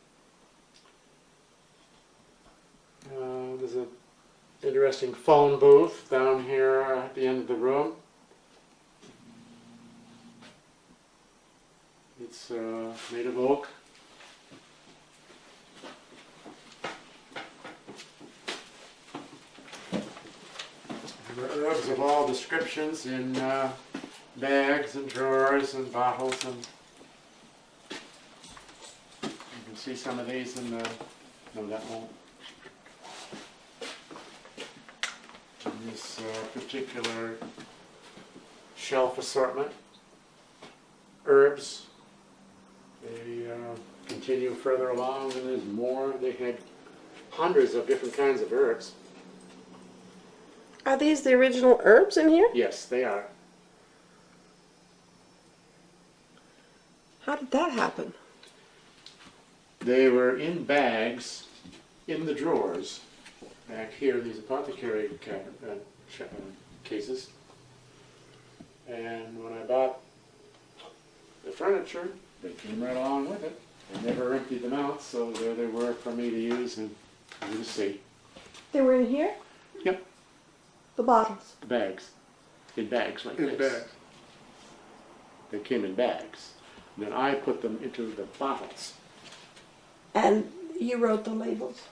There's an interesting phone booth down here at the end of the room. It's made of oak. Herbs of all descriptions in bags and drawers and bottles, and you can see some of these in the, no, that won't. In this particular shelf assortment, herbs. They continue further along, and there's more. They had hundreds of different kinds of herbs. Are these the original herbs in here? Yes, they are. How did that happen? They were in bags in the drawers back here, these apothecary cases. And when I bought the furniture, they came right along with it. I never emptied them out, so there they were for me to use and you to see. They were in here? Yep, The bottles. the bags. In bags like In this. bags. They came in bags. And then I put them into the bottles. And you wrote the labels.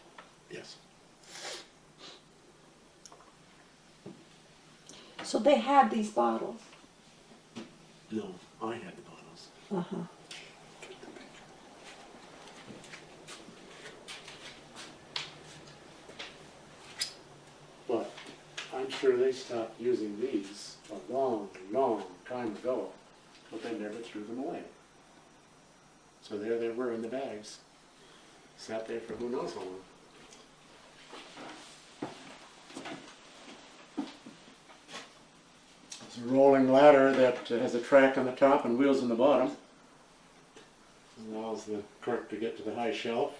Yes. So they had these bottles. No, I had the bottles. Uh-huh. But I'm sure they stopped using these a long, long time ago, but they never threw them away. So there they were in the bags. Sat there for who knows how long. It's a rolling ladder that has a track on the top and wheels on the bottom. Allows the cart to get to the high shelf.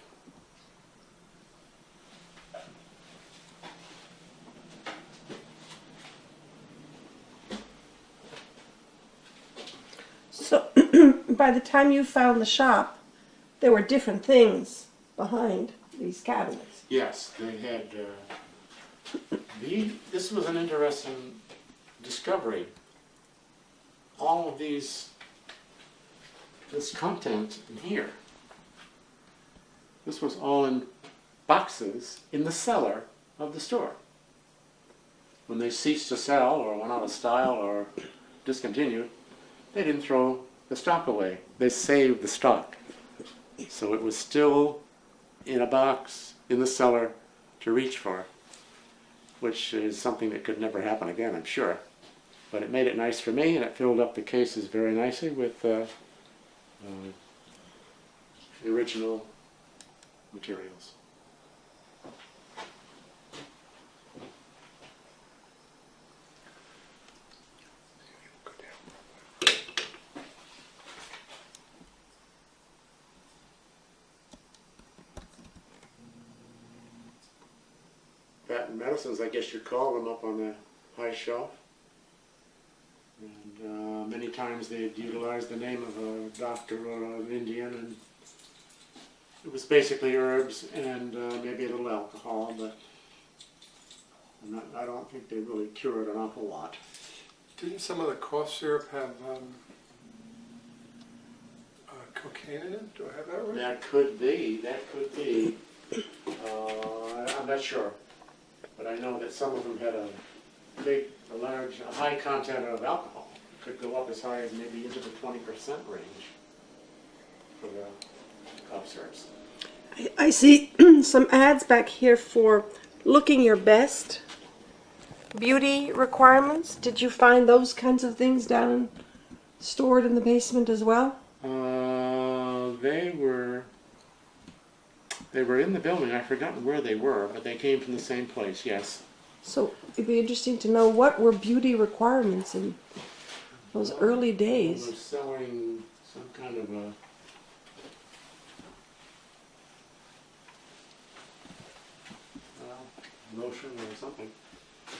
So by the time you found the shop, there were different things behind these cabinets. Yes, they had. This was an interesting discovery. All of this content in here. This was all in boxes in the cellar of the store. When they ceased to sell or went out of style or discontinued, they didn't throw the stock away. They saved the stock. So it was still in a box in the cellar to reach for, which is something that could never happen again, I'm sure. But it made it nice for me, and it filled up the cases very nicely with the original materials. Patent medicines, I guess you'd call them, up on the high shelf. And many times they'd utilize the name of a doctor or an Indian, and it was basically herbs and maybe a little alcohol, but I don't think they really cured an awful lot. Didn't some of the cough syrup have cocaine in it? Do I have that right? That could be, I'm not sure. But I know that some of them had a high content of alcohol. Could go up as high as maybe into the 20% range for the cough syrups. I see some ads back here for looking your best. Beauty requirements. Did you find those kinds of things down stored in the basement as well? They were in the building. I've forgotten where they were, but they came from the same place, yes. So it'd be interesting to know what were beauty requirements in those early They were days. selling some kind of a lotion or something.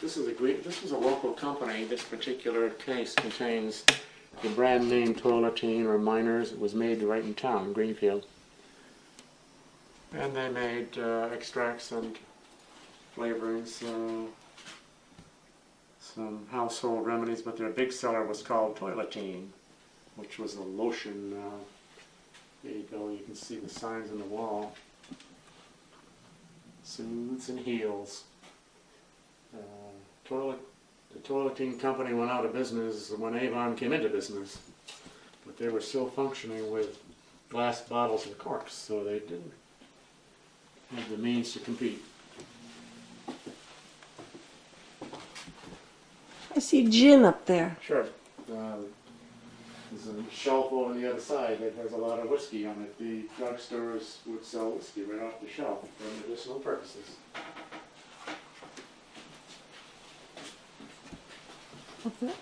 This is a local company. This particular case contains the brand name Toiletine or Miners. It was made right in town, Greenfield. And they made extracts and flavorings, some household remedies, but their big seller was called Toiletine, which was a lotion. There you go, you can see the signs on the wall. Soothes and heals. The Toiletine company went out of business when Avon came into business, but they were still functioning with glass bottles and corks, so they didn't have the means to compete. I see gin up there. Sure. There's a shelf over on the other side that has a lot of whiskey on it. The drugstores would sell whiskey right off the shelf for medicinal purposes. What's that?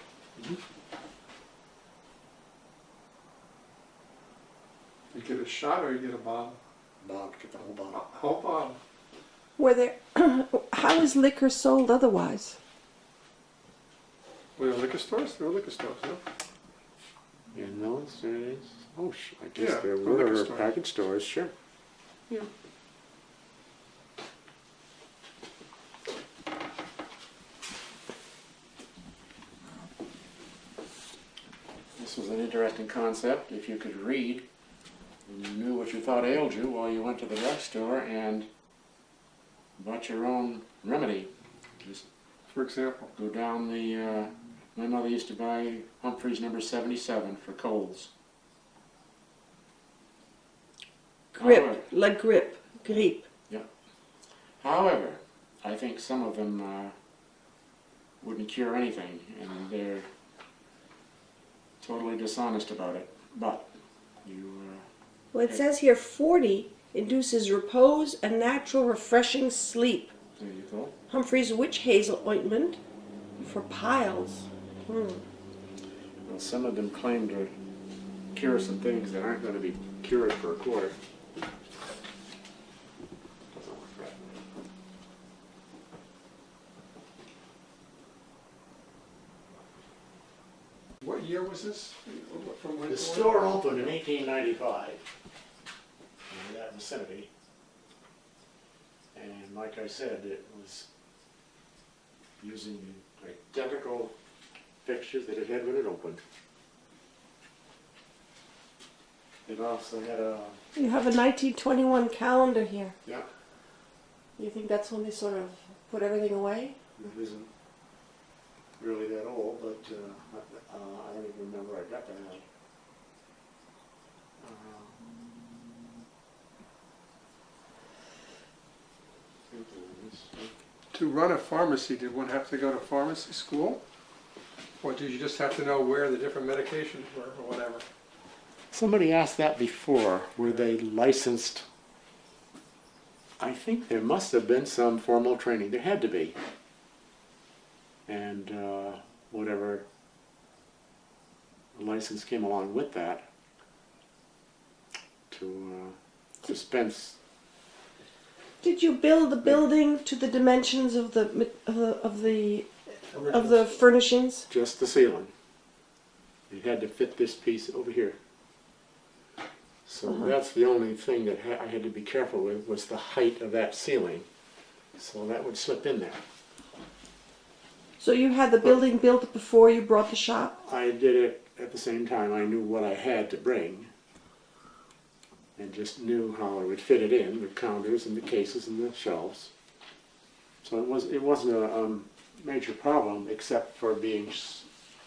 You get a shot or you get a bottle? Bob, get the whole bottle. Whole bottle. Were there? How is liquor sold otherwise? Were there liquor stores? There were liquor stores, no? In those days, oh, I guess Yeah, there the liquor were stores. package stores, sure. Yeah. This was an interesting concept. If you could read, and you knew what you thought ailed you while you went to the drugstore and bought your own remedy. Just For example. go down the, my mother used to buy Humphreys number 77 for colds. Grip, like grip, grippe. However, I think some of them wouldn't cure anything, and they're totally dishonest about it. But you, Well, it says here 40 induces repose and natural refreshing sleep. there you go. Humphrey's witch hazel ointment for piles. Well, some of them claim to cure some things that aren't going to be cured for a quarter. Doesn't work right. What year was this? From when? The store opened in 1895 in that vicinity, and like I said, it was using identical fixtures that it had when it opened. It also had a, You have a 1921 calendar here. yeah, You think that's when they sort of put everything away? it isn't really that old, but I don't even remember where I got that. To run a pharmacy, did one have to go to pharmacy school? Or did you just have to know where the different medications were or whatever? Somebody asked that before. Were they licensed? I think there must have been some formal training. There had to be. And whatever license came along with that to dispense. Did you build the building to the dimensions of the furnishings? Just the ceiling. It had to fit this piece over here. So that's the only thing that I had to be careful with, was the height of that ceiling. So that would slip in there. So you had the building built before you brought the shop? I did it at the same time. I knew what I had to bring and just knew how I would fit it in, the counters and the cases and the shelves. So it wasn't a major problem, except for being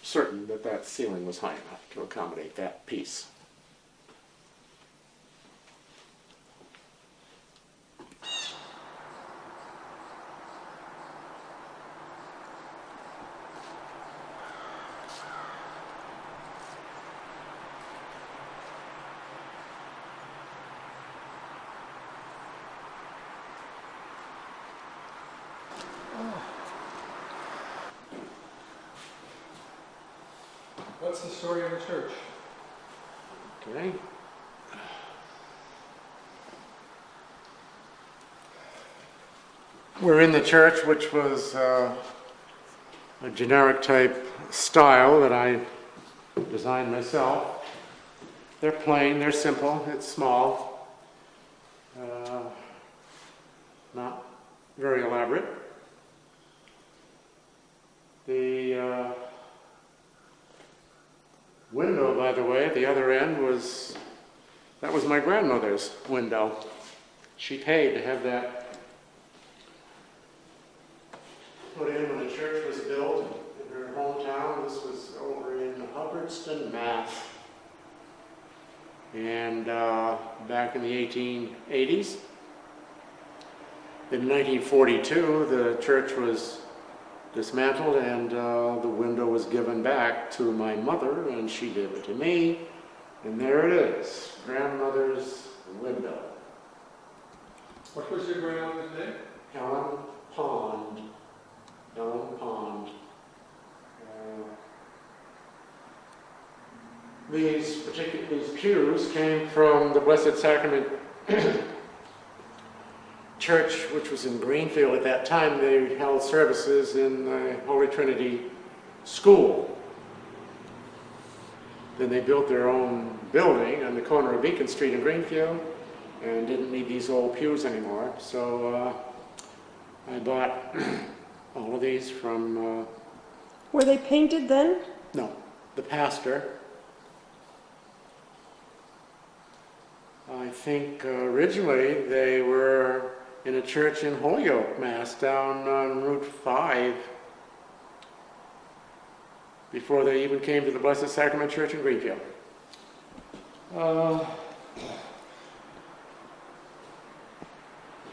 certain that that ceiling was high enough to accommodate that piece. What's the story of the church? Okay. We're in the church, which was a generic type style that I designed myself. They're plain, they're simple, it's small, not very elaborate. The window, by the way, at the other end that was my grandmother's window. She paid to have that put in when the church was built in her hometown. This was over in Hubbardston, Mass. And back in the 1880s. In 1942, the church was dismantled, and the window was given back to my mother, and she gave it to me. And there it is, grandmother's window. What was your grandmother's name? Helen Pond. Helen Pond. These pews came from the Blessed Sacrament Church, which was in Greenfield at that time. They held services in the Holy Trinity School. Then they built their own building on the corner of Beacon Street in Greenfield and didn't need these old pews anymore. So I bought all of these from... Were they painted then? No, the pastor. I think originally they were in a church in Holyoke, Mass, down on Route 5, before they even came to the Blessed Sacrament Church in Greenfield. It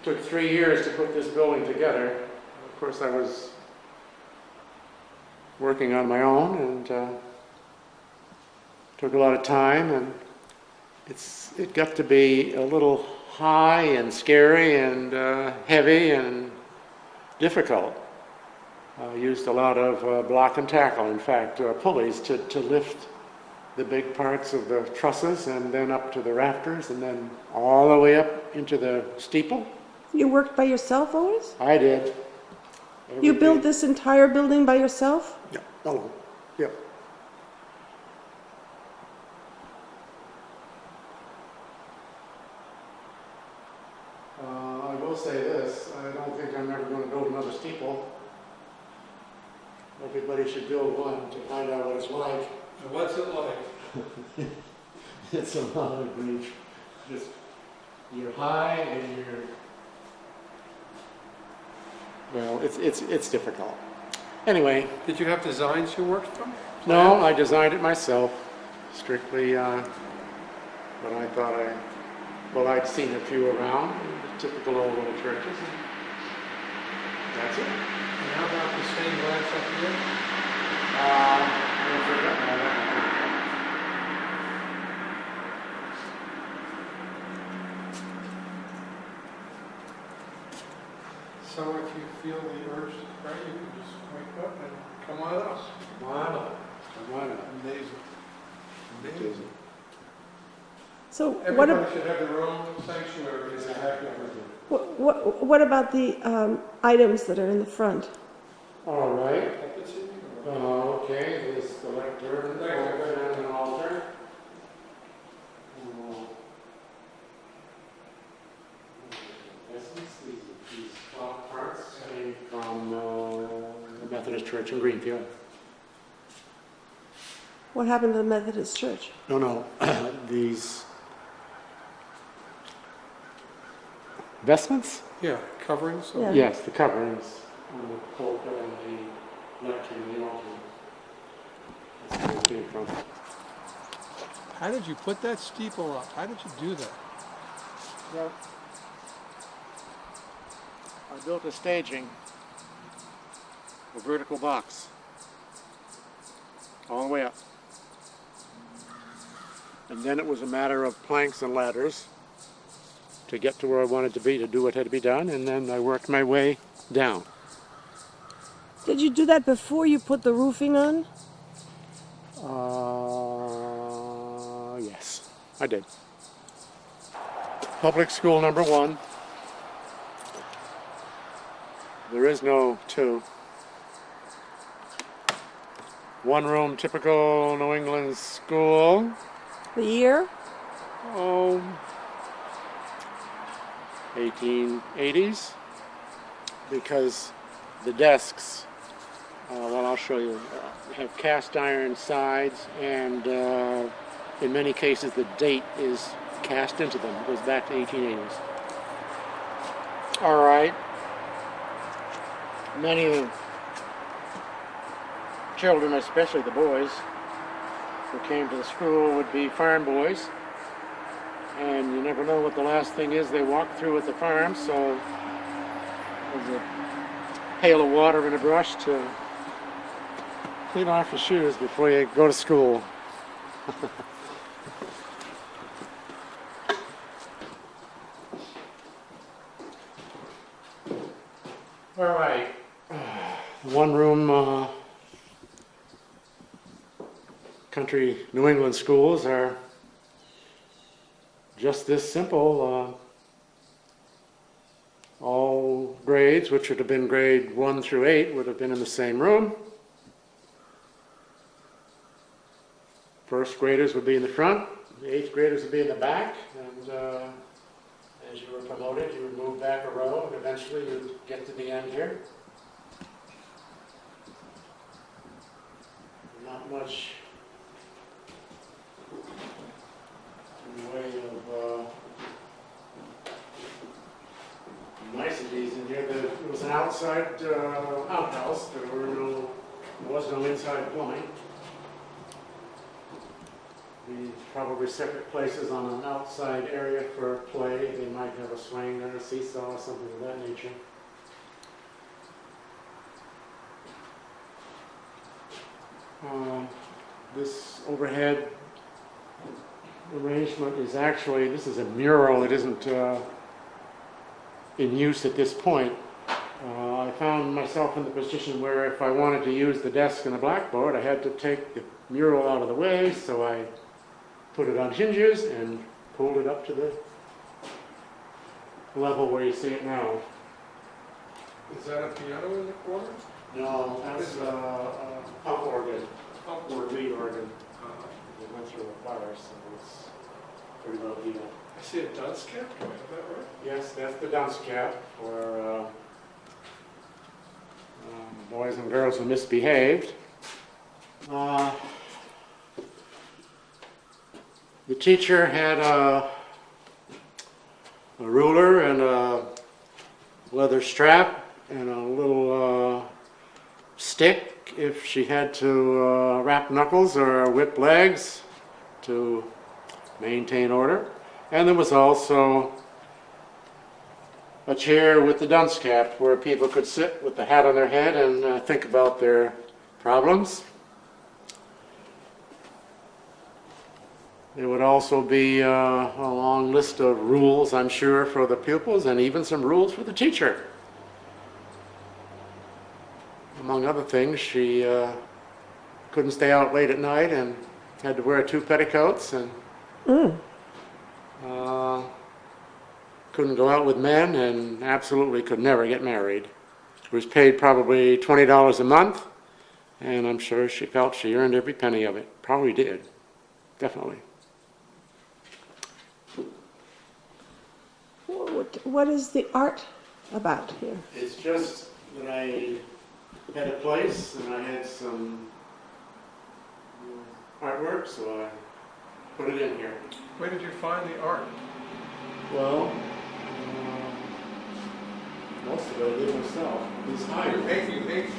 took 3 years to put this building together. Of course, I was working on my own, and took a lot of time, and it got to be a little high and scary and heavy and difficult. I used a lot of block and tackle, in fact, pulleys to lift the big parts of the trusses and then up to the rafters and then all the way up into the steeple. You worked by yourself always? I did. You built this entire building by yourself? Yeah. Oh, yep. I will say this, I don't think I'm ever going to build another steeple. Everybody should build one to find out what it's like. And what's it like? It's a lot of grief. Just, you're high and you're... Well, it's difficult. Anyway. Did you have designs you worked from? No, I designed it myself. Strictly what I thought I'd seen a few around, typical old little churches. That's it. And how about the stained glass up here? I forgot about that. So if you feel the urge to pray, you can just wake up and come on up. Come on up. Amazing. Amazing. So what, Everybody should have their own sanctuary in their backyard. what about the items that are in the front? All right. Okay, this collector and an altar. These top parts came from the Methodist Church in Greenfield. What happened to the Methodist Church? No, these vestments? Yeah, coverings. Yeah. Yes, the coverings on the pulpit and the lectern and the altar. That's where it came from. How did you put that steeple up? How did you do that? Well, I built a staging, a vertical box, all the way up. And then it was a matter of planks and ladders to get to where I wanted to be, to do what had to be done, and then I worked my way down. Did you do that before you put the roofing on? Yes, I did. Public school number 1. There is no 2. 1 room, typical New England school. The year? Oh, 1880s. Because the desks, well, I'll show you, have cast iron sides, and in many cases the date is cast into them. It goes back to 1880s. All right. Many of the children, especially the boys, who came to the school would be farm boys. And you never know what the last thing is they walk through at the farm, so there's a pail of water and a brush to clean off your shoes before you go to school. All right, one room country New England schools are just this simple. All grades, which would have been grade 1 through 8, would have been in the same room. First graders would be in the front, the 8th graders would be in the back, and as you were promoted, you would move back a row, and eventually you'd get to the end here. Not much in the way of niceties in here. There was an outside outhouse. There was no inside plumbing. We probably separate places on an outside area for play. They might have a swing or a seesaw or something of that nature. This overhead arrangement is actually, this is a mural. It isn't in use at this point. I found myself in the position where if I wanted to use the desk and the blackboard, I had to take the mural out of the way, so I put it on hinges and pulled it up to the level where you see it now. Is that a piano in the corner? No, that's a pump organ, or lead organ. It went through a fire, so it's pretty well beat up. I see a dunce cap, do I have that right? Yes, that's the dunce cap for boys and girls who misbehaved. The teacher had a ruler and a leather strap and a little stick if she had to wrap knuckles or whip legs to maintain order. And there was also a chair with the dunce cap where people could sit with the hat on their head and think about their problems. There would also be a long list of rules, I'm sure, for the pupils and even some rules for the teacher. Among other things, she couldn't stay out late at night and had to wear 2 petticoats and couldn't go out with men and absolutely could never get married. She was paid probably $20 a month, and I'm sure she felt she earned every penny of it. Probably did, definitely. What is the art about here? It's just that I had a place and I had some artwork, so I put it in here. Where did you find the art? Well, most of it I did myself. These You hires, paint these?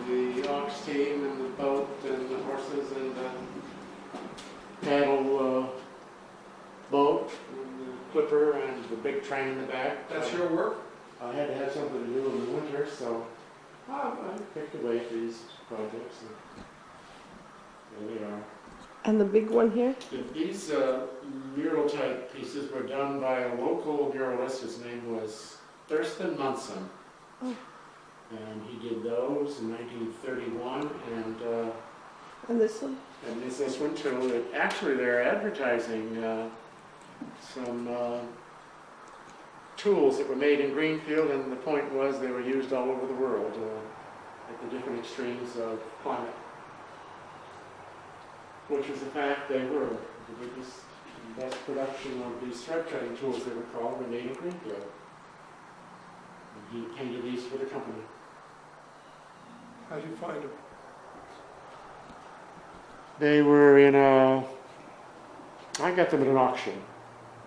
the ox team and the boat and the horses and the paddle boat and the clipper and the big train in the back. That's your work? I had to have something to do in the winter, so I picked away at these projects. And there they are. And the big one here? These mural type pieces were done by a local muralist. His name was Thurston Munson. Oh. And he did those in 1931, And this one? and this one too. Actually, they're advertising some tools that were made in Greenfield, and the point was they were used all over the world at the different extremes of climate. Which was the fact they were. The biggest and best production of these stripe cutting tools, they were called, were made in Greenfield. And he painted these for the company. How did you find them? They were in a, I got them at an auction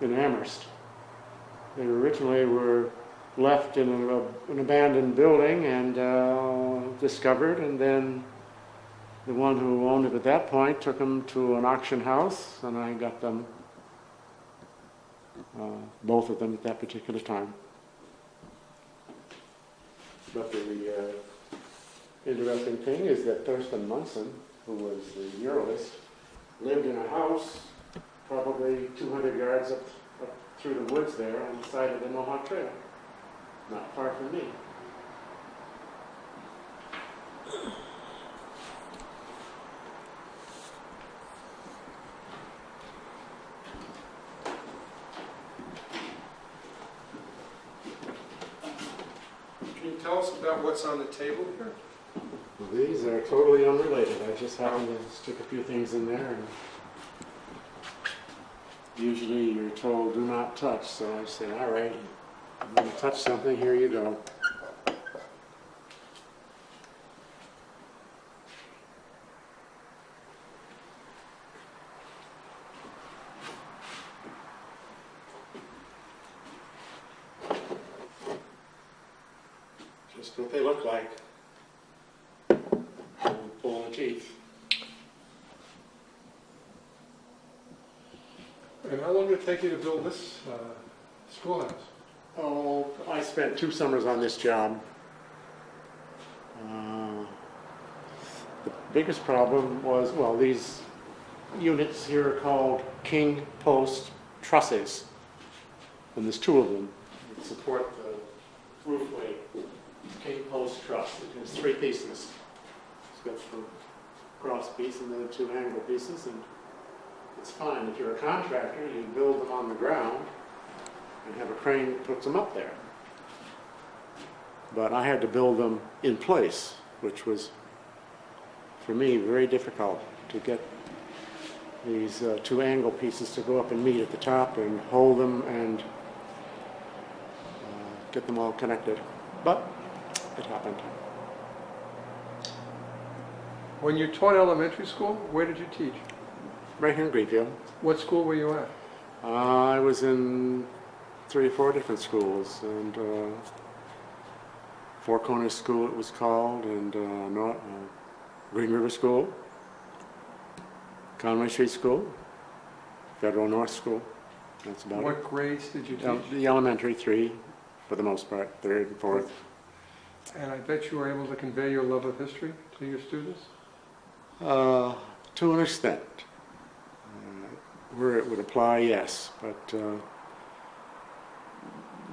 in Amherst. They originally were left in an abandoned building and discovered, and then the one who owned it at that point took them to an auction house, and I got them, both of them at that particular time. But the interesting thing is that Thurston Munson, who was the muralist, lived in a house probably 200 yards up through the woods there on the side of the Mohawk Trail, not far from me. Can you tell us about what's on the table here? Well, these are totally unrelated. I just happened to stick a few things in there. And usually you're told do not touch, so I said, all right, I'm going to touch something, here you go. Just what they look like. Pulling the teeth. And how long did it take you to build this schoolhouse? Oh, I spent 2 summers on this job. The biggest problem was, well, these units here are called king post trusses. And there's 2 of them that support the roof weight. King post truss. There's 3 pieces. It's got the cross piece and then 2 angle pieces, and it's fine. If you're a contractor, you build them on the ground and have a crane that puts them up there. But I had to build them in place, which was, for me, very difficult to get these 2 angle pieces to go up and meet at the top and hold them and get them all connected. But it happened. When you taught elementary school, where did you teach? Right here in Greenfield. What school were you at? I was in 3 or 4 different schools, and Four Corners School it was called, and Green River School, Conway Street School, Federal North School. That's about What grades did you it. teach? The elementary 3, for the most part, 3rd and 4th. And I bet you were able to convey your love of history to your students? To an extent. Where it would apply, yes, but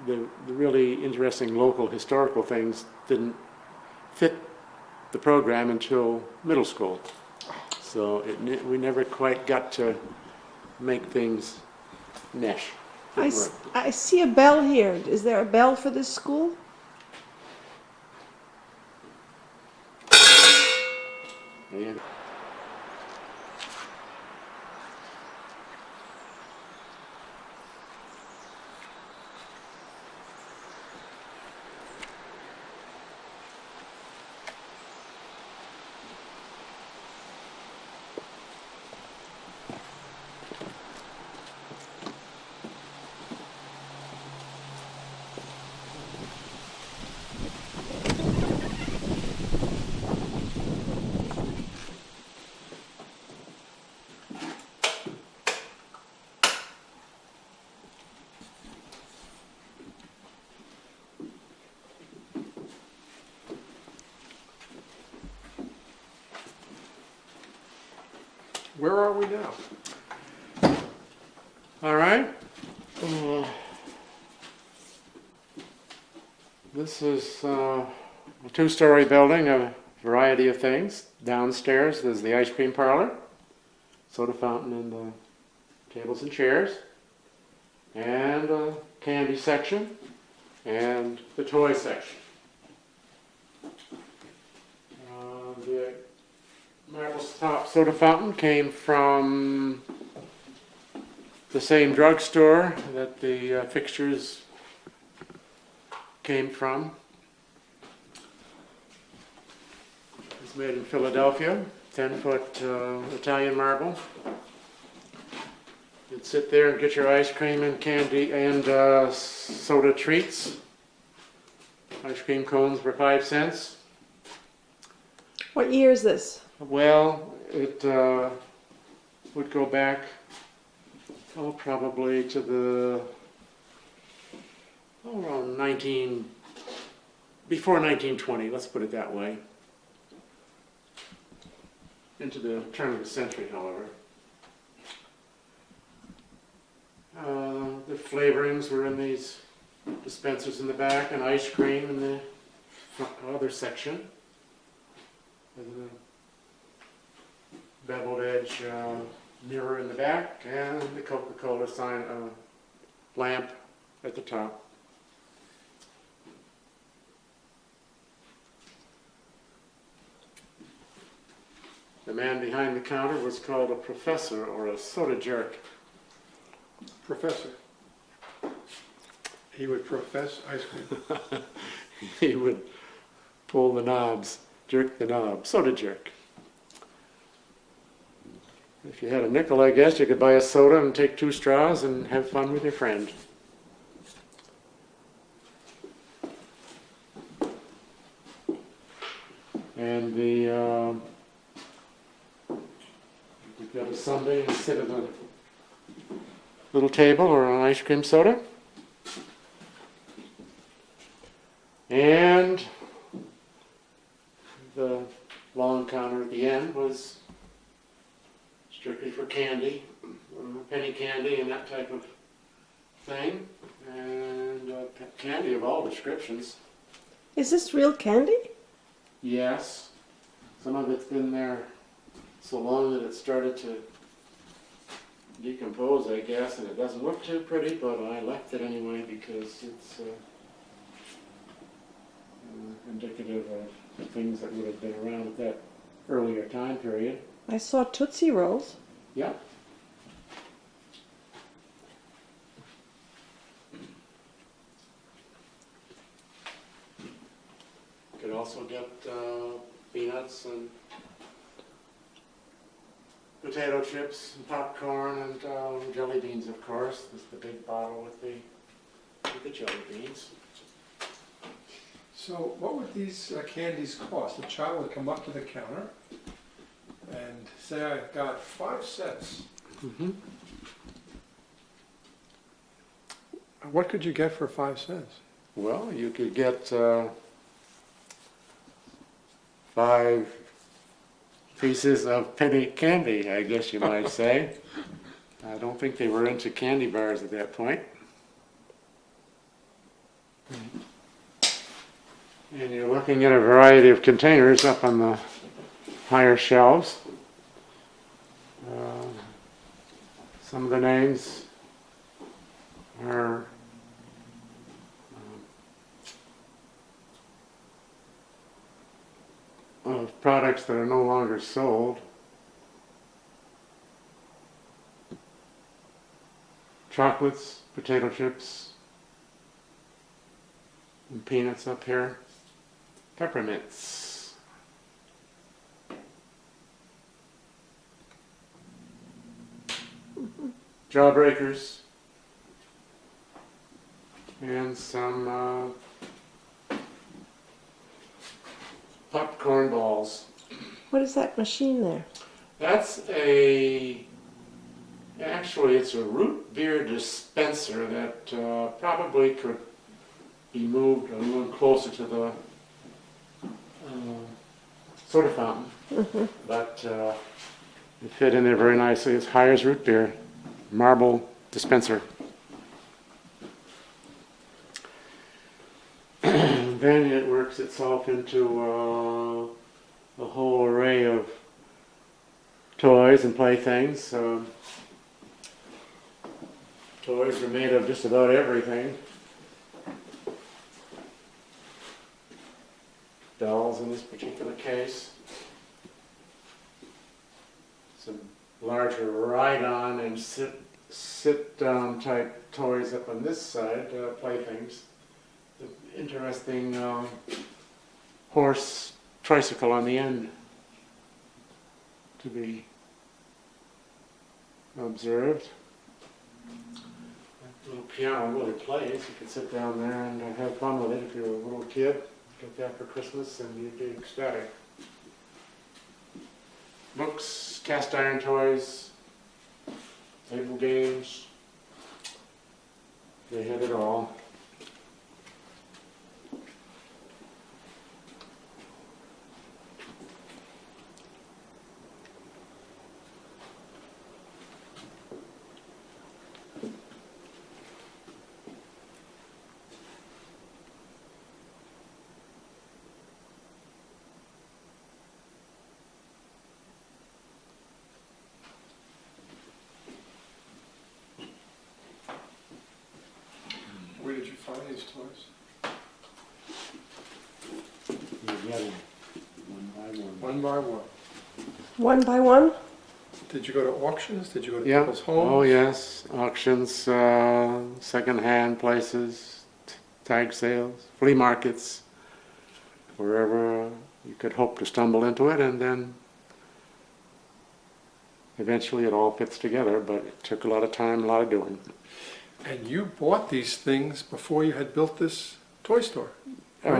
the really interesting local historical things didn't fit the program until middle school. So we never quite got to make things mesh. I see a bell here. Is there a bell for this school? Yeah. Where are we now? All right. This is a 2-story building, a variety of things. Downstairs there's the ice cream parlor, soda fountain and the tables and chairs, and a candy section, and the toy section. The marble top soda fountain came from the same drugstore that the fixtures came from. It's made in Philadelphia, 10-foot Italian marble. You'd sit there and get your ice cream and candy and soda treats. Ice cream cones were 5 cents. What year is this? Well, it would go back, probably to the around before 1920, let's put it that way. Into the turn of the century, however. The flavorings were in these dispensers in the back, and ice cream in the other section. And the beveled edge mirror in the back, and the Coca-Cola sign lamp at the top. The man behind the counter was called a professor or a soda jerk. Professor. He would profess ice cream. He would pull the knobs, jerk the knob, soda jerk. If you had a nickel, I guess, you could buy a soda and take 2 straws and have fun with your friend. And we've got a sundae instead of a little table or an ice cream soda. And the long counter at the end was strictly for candy, penny candy and that type of thing, and candy of all descriptions. Is this real candy? Yes, some of it's been there so long that it started to decompose, I guess, and it doesn't look too pretty, but I left it anyway because it's indicative of things that would have been around at that earlier time period. I saw Tootsie Rolls. Yeah. Could also get peanuts and potato chips and popcorn and jelly beans, of course. This is the big bottle with the jelly beans. So what would these candies cost? A child would come up to the counter and say, I've got 5 cents. Mm-hmm. What could you get for 5 cents? Well, you could get 5 pieces of penny candy, I guess you might say. I don't think they were into candy bars at that point. And you're looking at a variety of containers up on the higher shelves. Some of the names are of products that are no longer sold. Chocolates, potato chips, and peanuts up here. Peppermints. Jawbreakers. And some popcorn balls. What is that machine there? That's actually it's a root beer dispenser that probably could be moved a little closer to the soda fountain. Mm-hmm. But it fit in there very nicely. It's Hires root beer, marble dispenser. Then it works itself into a whole array of toys and playthings. Toys are made of just about everything. Dolls in this particular case. Some larger ride-on and sit-down type toys up on this side, playthings. The interesting horse tricycle on the end to be observed. That little piano really plays. You can sit down there and have fun with it if you're a little kid. Get that for Christmas and you'd be ecstatic. Books, cast iron toys, table games. They had it all. these toys? You get them one by one. One by one. One by one? Did you go to auctions? Did you go to Yeah. people's homes? Oh, yes. Auctions, second-hand places, tag sales, flea markets, wherever you could hope to stumble into it, and then eventually it all fits together, but it took a lot of time, a lot of doing. And you bought these things before you had built this toy store? Right.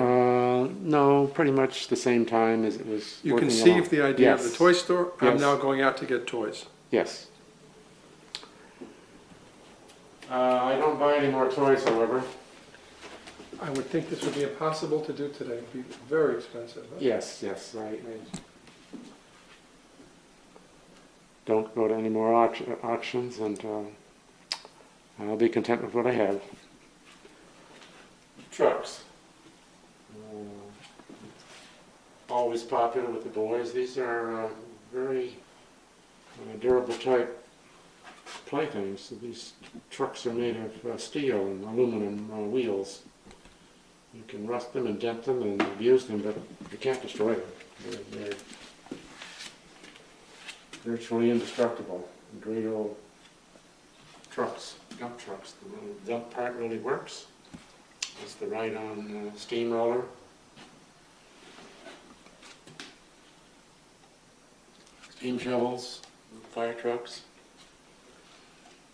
No, pretty much the same time as it was You working conceived the along. idea of Yes. the toy store, I'm Yes. now going out to get toys. Yes. I don't buy any more toys, however. I would think this would be impossible to do today. It'd be very expensive. Huh? Yes, yes, I don't go to any more auctions, and I'll be content with what I have. Trucks. Always popular with the boys. These are very durable type playthings. So these trucks are made of steel and aluminum wheels. You can rust them and dent them and abuse them, but you can't destroy them. They're virtually indestructible. Great old trucks, dump trucks. The little dump part really works. It's the ride-on steamroller. Steam shovels, fire trucks.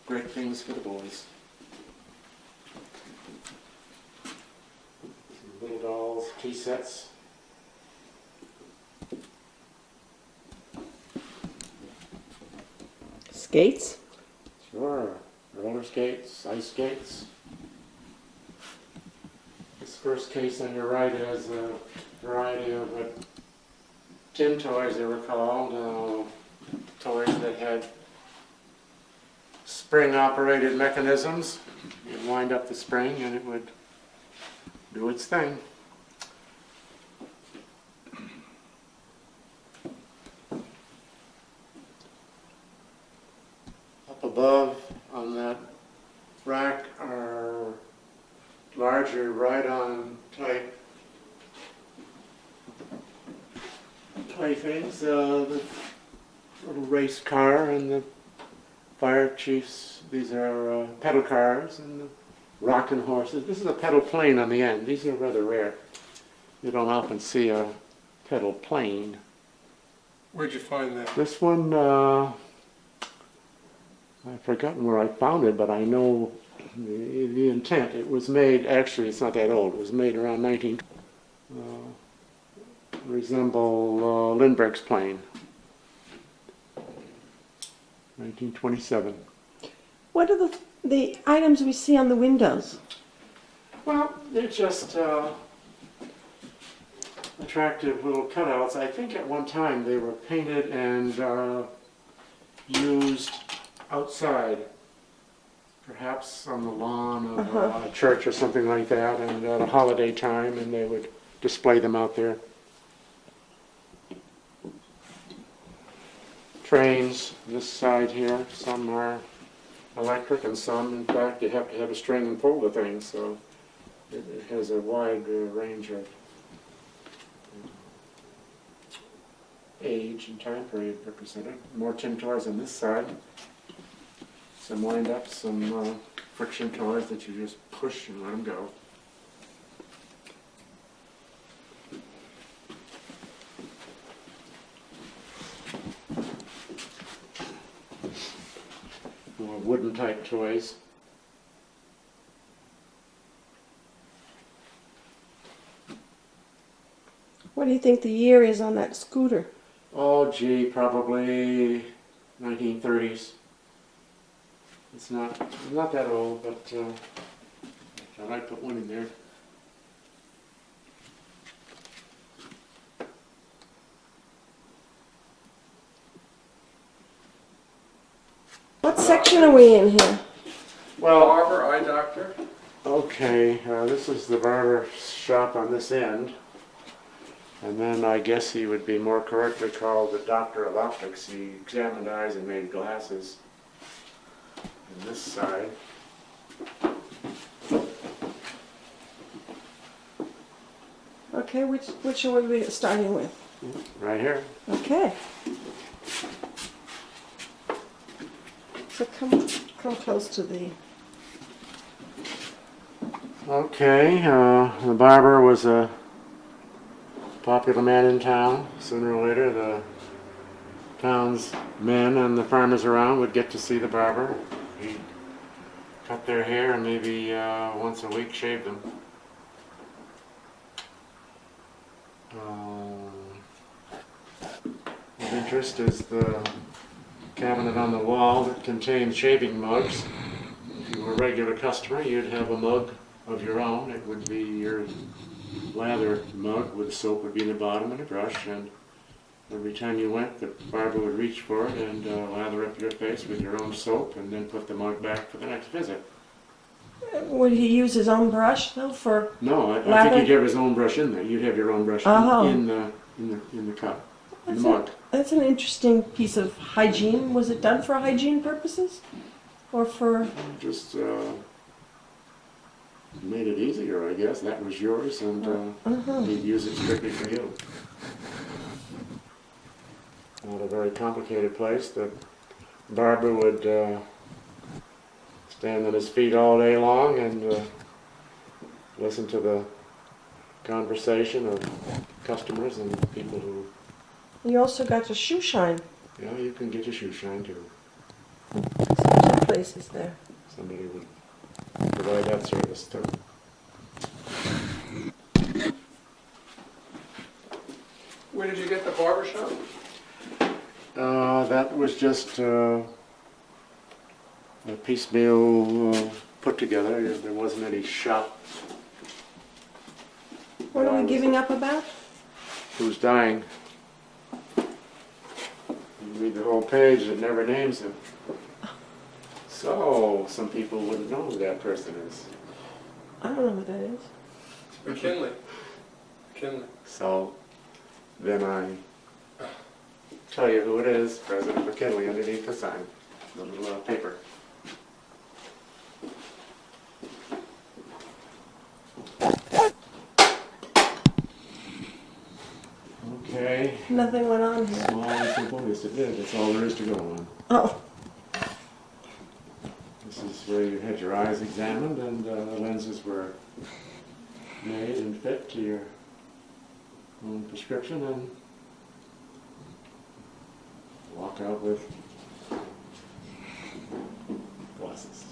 Great things for the boys. Some little dolls, tea sets. Skates? Sure. Roller skates, ice skates. This first case on your right has a variety of tin toys, they were called. Toys that had spring-operated mechanisms. You'd wind up the spring and it would do its thing. Up above on that rack are larger ride-on type playthings. The little race car and the fire chiefs. These are pedal cars and the rocking horses. This is a pedal plane on the end. These are rather rare. You don't often see a pedal plane. Where'd you find that? This one, I've forgotten where I found it, but I know the intent. It was made, actually it's not that old, it was made around resemble Lindbergh's plane. 1927. What are the items we see on the windows? Well, they're just attractive little cutouts. I think at one time they were painted and used outside, perhaps on the lawn of a church or something like that, and at a holiday time, and they would display them out there. Trains, this side here, some are electric and some, in fact, you have to have a string and pull the thing, so it has a wide range of age and time period represented. More tin toys on this side. Some wind-ups, some friction toys that you just push and let them go. More wooden type toys. What do you think the year is on that scooter? Oh gee, probably 1930s. It's not that old, but I might put one in there. What section are we in here? Well, Barber, eye doctor. okay, this is the barber shop on this end. And then I guess he would be more correctly called the doctor of optics. He examined eyes and made glasses. And this side. Okay, which are we starting with? Right here. Okay. So come close to the. Okay, the barber was a popular man in town. Sooner or later, the town's men and the farmers around would get to see the barber. He'd cut their hair and maybe once a week shave them. Of interest is the cabinet on the wall that contains shaving mugs. If you were a regular customer, you'd have a mug of your own. It would be your lather mug with soap would be in the bottom and a brush, and every time you went, the barber would reach for it and lather up your face with your own soap and then put the mug back for the next visit. Would he use his own brush though for? No, I lather? think he'd have his own brush in there. You'd have your own brush Oh. in the cup, in the mug. That's an interesting piece of hygiene. Was it done for hygiene purposes, or for? Just made it easier, I guess. That was yours, and he'd use it strictly for you. Not a very complicated place. The barber would stand on his feet all day long and listen to the conversation of customers and people who... You also got your shoe shine. Yeah, you can get your shoe shine too. Some places there. Somebody would provide that service too. Where did you get the barber shop? That was just a piecemeal put together. There wasn't any shop. What are we giving up about? Who's dying? You read the whole page, it never names him. So, some people wouldn't know who that person is. I don't know what that is. McKinley. McKinley. So, then I tell you who it is, President McKinley, underneath the sign, the little paper. Okay. Nothing went on here. Small and simple, yes it did. That's all there is to go on. Oh, This is where you had your eyes examined and the lenses were made and fit to your own prescription, and walk out with glasses.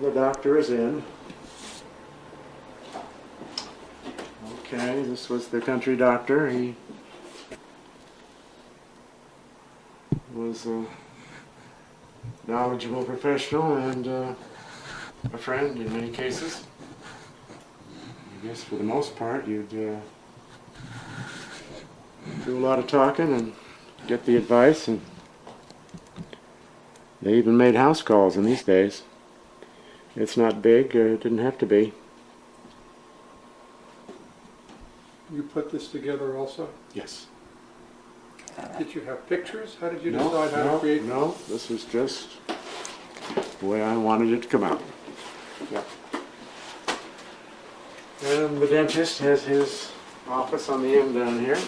The doctor is in. Okay, this was the country doctor. He was a knowledgeable professional and a friend in many cases. I guess for the most part you'd do a lot of talking and get the advice, and they even made house calls in these days. It's not big, it didn't have to be. You put this together also? Yes. Did you have pictures? How did you decide how to create? No, this was just the way I wanted it to come out. Yeah. And the dentist has his office on the end down here.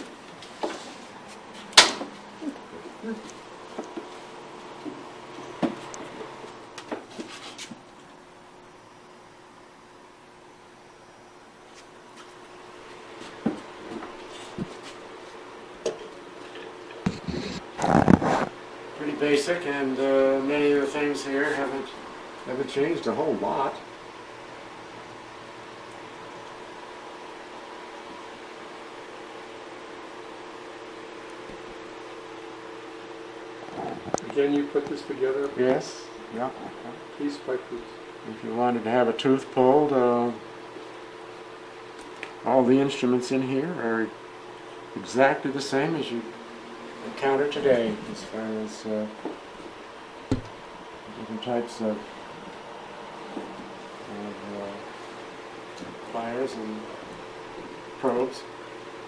Pretty basic, and many of the things here haven't changed a whole lot. Again, you put this together Yes. Yeah. piece by piece. If you wanted to have a tooth pulled, all the instruments in here are exactly the same as you encounter today, as far as different types of pliers and probes.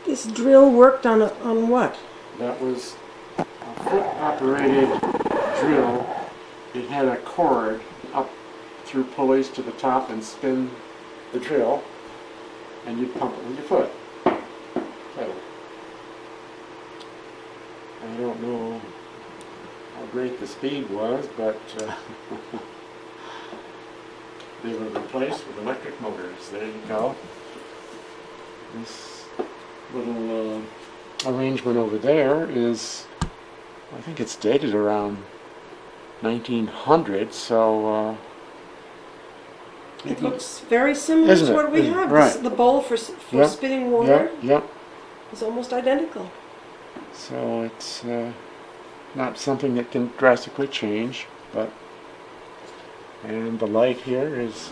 This drill worked on what? That was a foot-operated drill. It had a cord up through pulleys to the top and spin the drill, and you'd pump it with your foot. Pedal. I don't know how great the speed was, but they were replaced with electric motors. There you go. This little arrangement over there is, I think it's dated around 1900, so It looks very similar Isn't to it? what we Isn't it? have. Right. The bowl for Yep. spinning water Yep. is almost identical. So it's not something that can drastically change, but and the light here is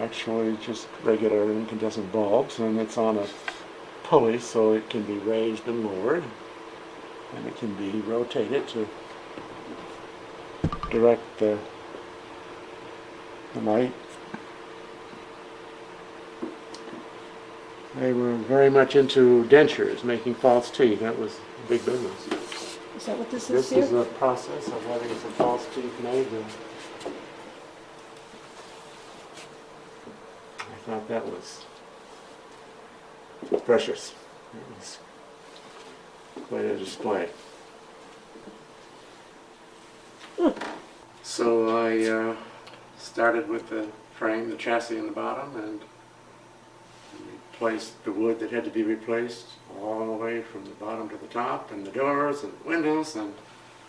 actually just regular incandescent bulbs, and it's on a pulley, so it can be raised and lowered, and it can be rotated to direct the light. They were very much into dentures, making false teeth. That was a big business. Is that what this is This here? is a process of having some false teeth made. I thought that was precious. It was quite a display. So I started with the frame, the chassis in the bottom, and replaced the wood that had to be replaced all the way from the bottom to the top, and the doors and the windows, and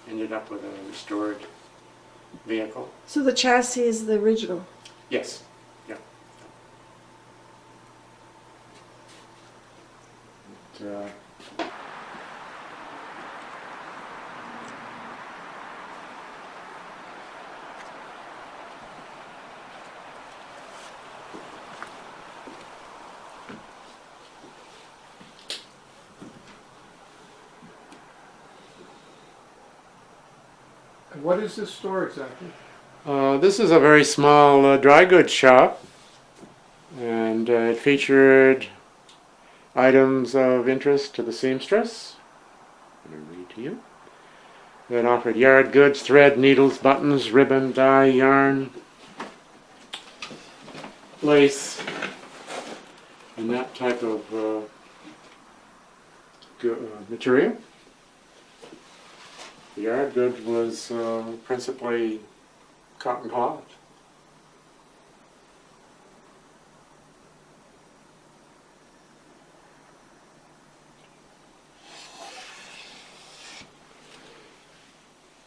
ended up with a restored vehicle. So the chassis is the original. Yes. Yeah. And what is this store exactly? This is a very small dry goods shop, and it featured items of interest to the seamstress. I'm going to read to you. It offered yard goods, thread, needles, buttons, ribbon, dye, yarn, lace, and that type of material. The yard goods was principally cotton cloth.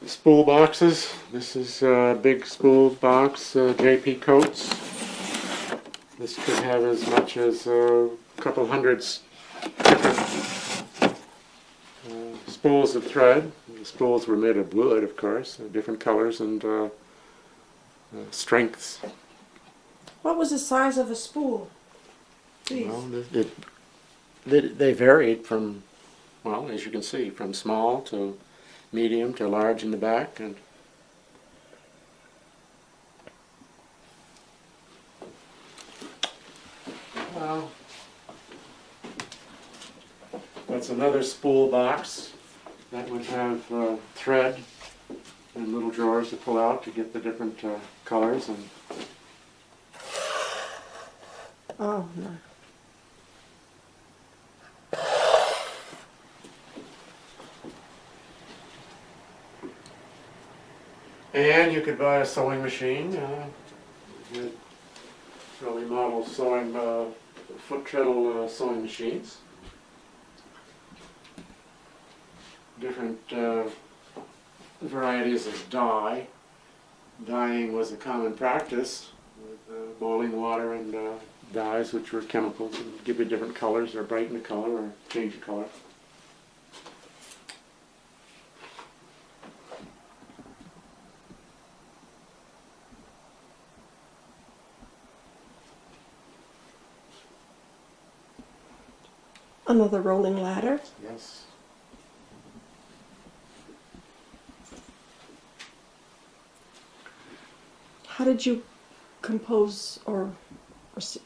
Spool boxes. This is a big spool box, JP Coats. This could have as much as a couple hundred different spools of thread. The spools were made of wood, of course, different colors and strengths. What was the size of a spool? Please. Well, they varied from, well, as you can see, from small to medium to large in the back, and well, that's another spool box that would have thread and little drawers to pull out to get the different colors. And Oh, no. And you could buy a sewing machine. Early model sewing, foot treadle sewing machines. Different varieties of dye. Dyeing was a common practice with boiling water and dyes, which were chemicals and give you different colors, or brighten the color or change the color. Another rolling ladder. Yes. How did you compose or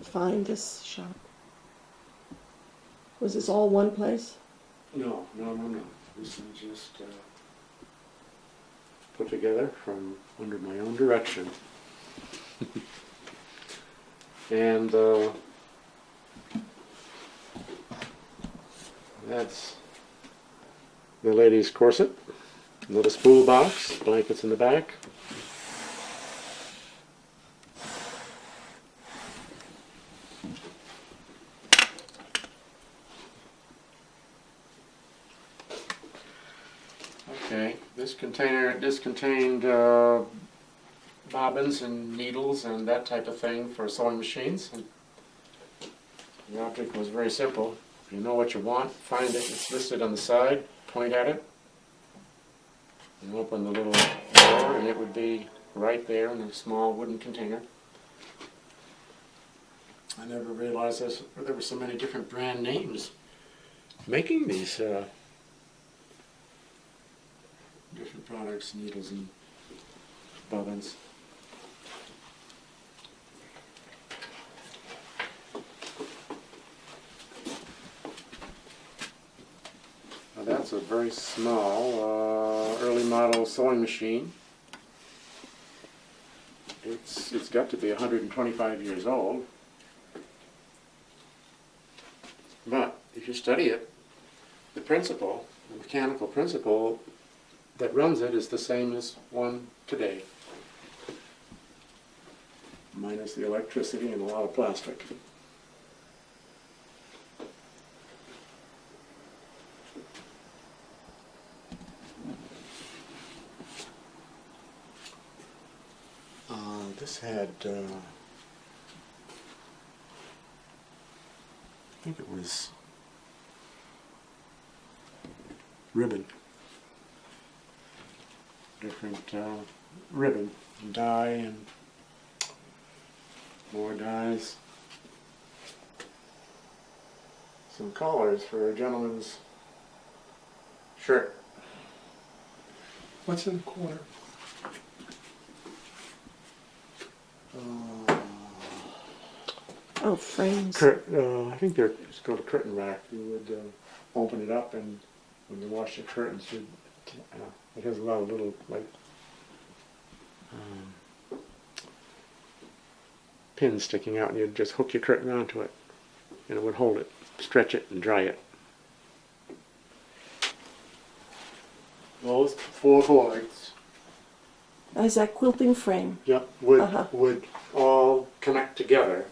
find this shop? Was this all one place? No. This is just put together from under my own direction. And that's the lady's corset, little spool box, blankets in the back. Okay, this contained bobbins and needles and that type of thing for sewing machines. And the object was very simple. If you know what you want, find it. It's listed on the side. Point at it, and open the little door, and it would be right there in a small wooden container. I never realized there were so many different brand names making these different products, needles and bobbins. Now that's a very small early model sewing machine. It's got to be 125 years old. But if you study it, the principle, the mechanical principle that runs it is the same as one today, minus the electricity and a lot of plastic. This had, I think it was ribbon. Different ribbon, and dye, and more dyes. Some collars for a gentleman's shirt. What's in the corner? Oh, frames. I think it's called a curtain rack. You would open it up, and when you wash the curtains, it has a lot of little pins sticking out, and you'd just hook your curtain onto it, and it would hold it, stretch it, and dry it. Those 4 boards, Is that quilting frame? yep, would all connect together.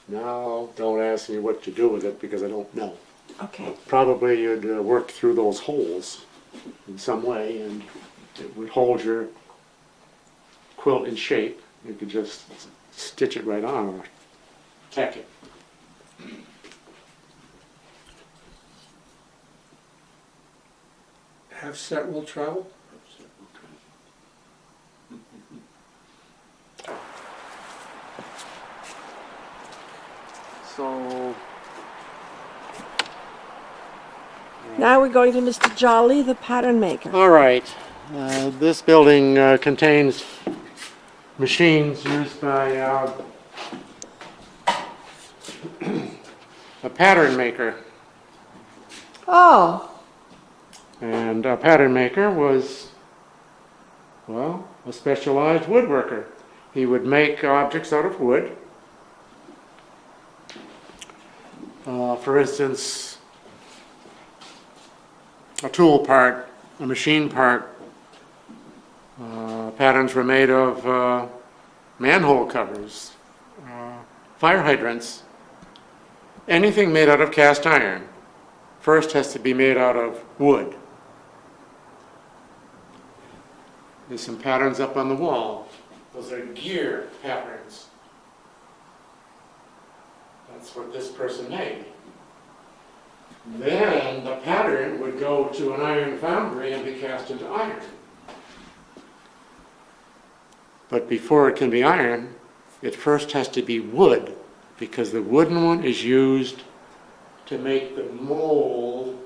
Now, don't ask me what to do with it because I don't know. Okay. Probably you'd work through those holes in some way, and it would hold your quilt in shape. You could just stitch it right on or tack it. Half set will travel? So, Now we're going to Mr. Jolly, the pattern maker. all right. This building contains machines used by a pattern maker. Oh, And a pattern maker was, well, a specialized woodworker. He would make objects out of wood. For instance, a tool part, a machine part. Patterns were made of manhole covers, fire hydrants, anything made out of cast iron. First has to be made out of wood. There's some patterns up on the wall. Those are gear patterns. That's what this person made. Then the pattern would go to an iron foundry and be cast into iron. But before it can be iron, it first has to be wood, because the wooden one is used to make the mold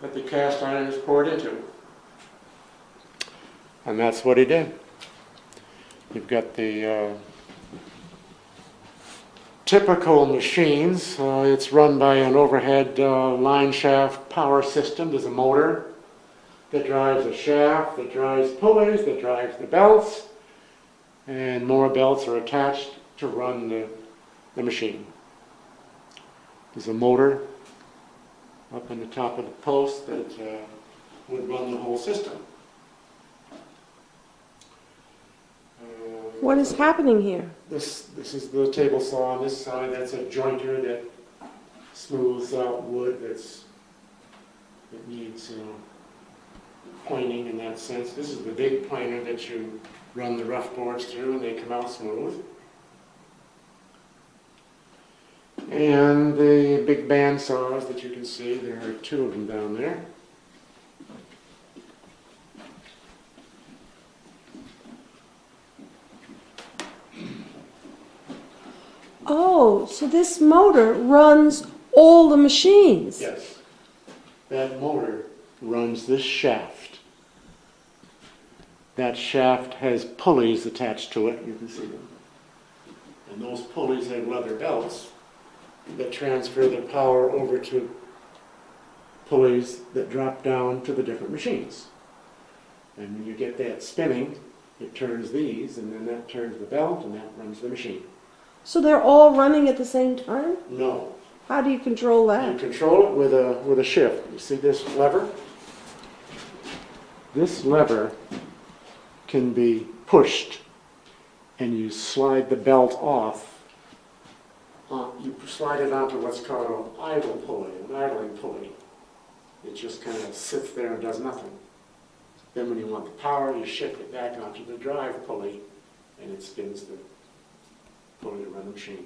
that the cast iron is poured into. And that's what he did. You've got the typical machines. It's run by an overhead line shaft power system. There's a motor that drives a shaft, that drives pulleys, that drives the belts, and more belts are attached to run the machine. There's a motor up on the top of the post that would run the whole system. What is happening here? This is the table saw on this side. That's a jointer that smooths out wood that needs pointing in that sense. This is the big planer that you run the rough boards through and they come out smooth. And the big band saws that you can see, there are two of them down there. Oh, so this motor runs all the machines. Yes. That motor runs this shaft. That shaft has pulleys attached to it, you can see them. And those pulleys have leather belts that transfer the power over to pulleys that drop down to the different machines. And when you get that spinning, it turns these, and then that turns the belt, and that runs the machine. So they're all running at the same time? No. How do you control You that? control it with a shift. You see this lever? This lever can be pushed, and you slide the belt off. You slide it onto what's called an idle pulley, an idling pulley. It just kind of sits there and does nothing. Then when you want the power, you shift it back onto the drive pulley, and it spins the pulley to run the machine.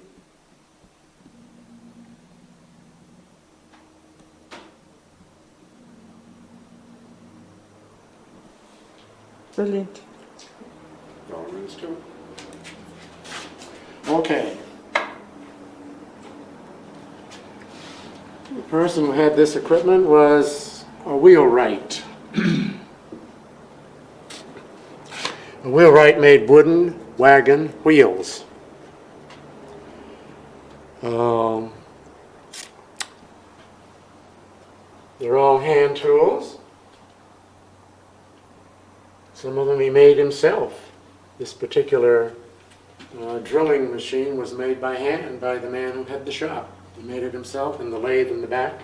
Brilliant. All there is to it. Okay. The person who had this equipment was a wheelwright. A wheelwright made wooden wagon wheels. They're all hand tools. Some of them he made himself. This particular drilling machine was made by hand by the man who had the shop. He made it himself in the lathe in the back.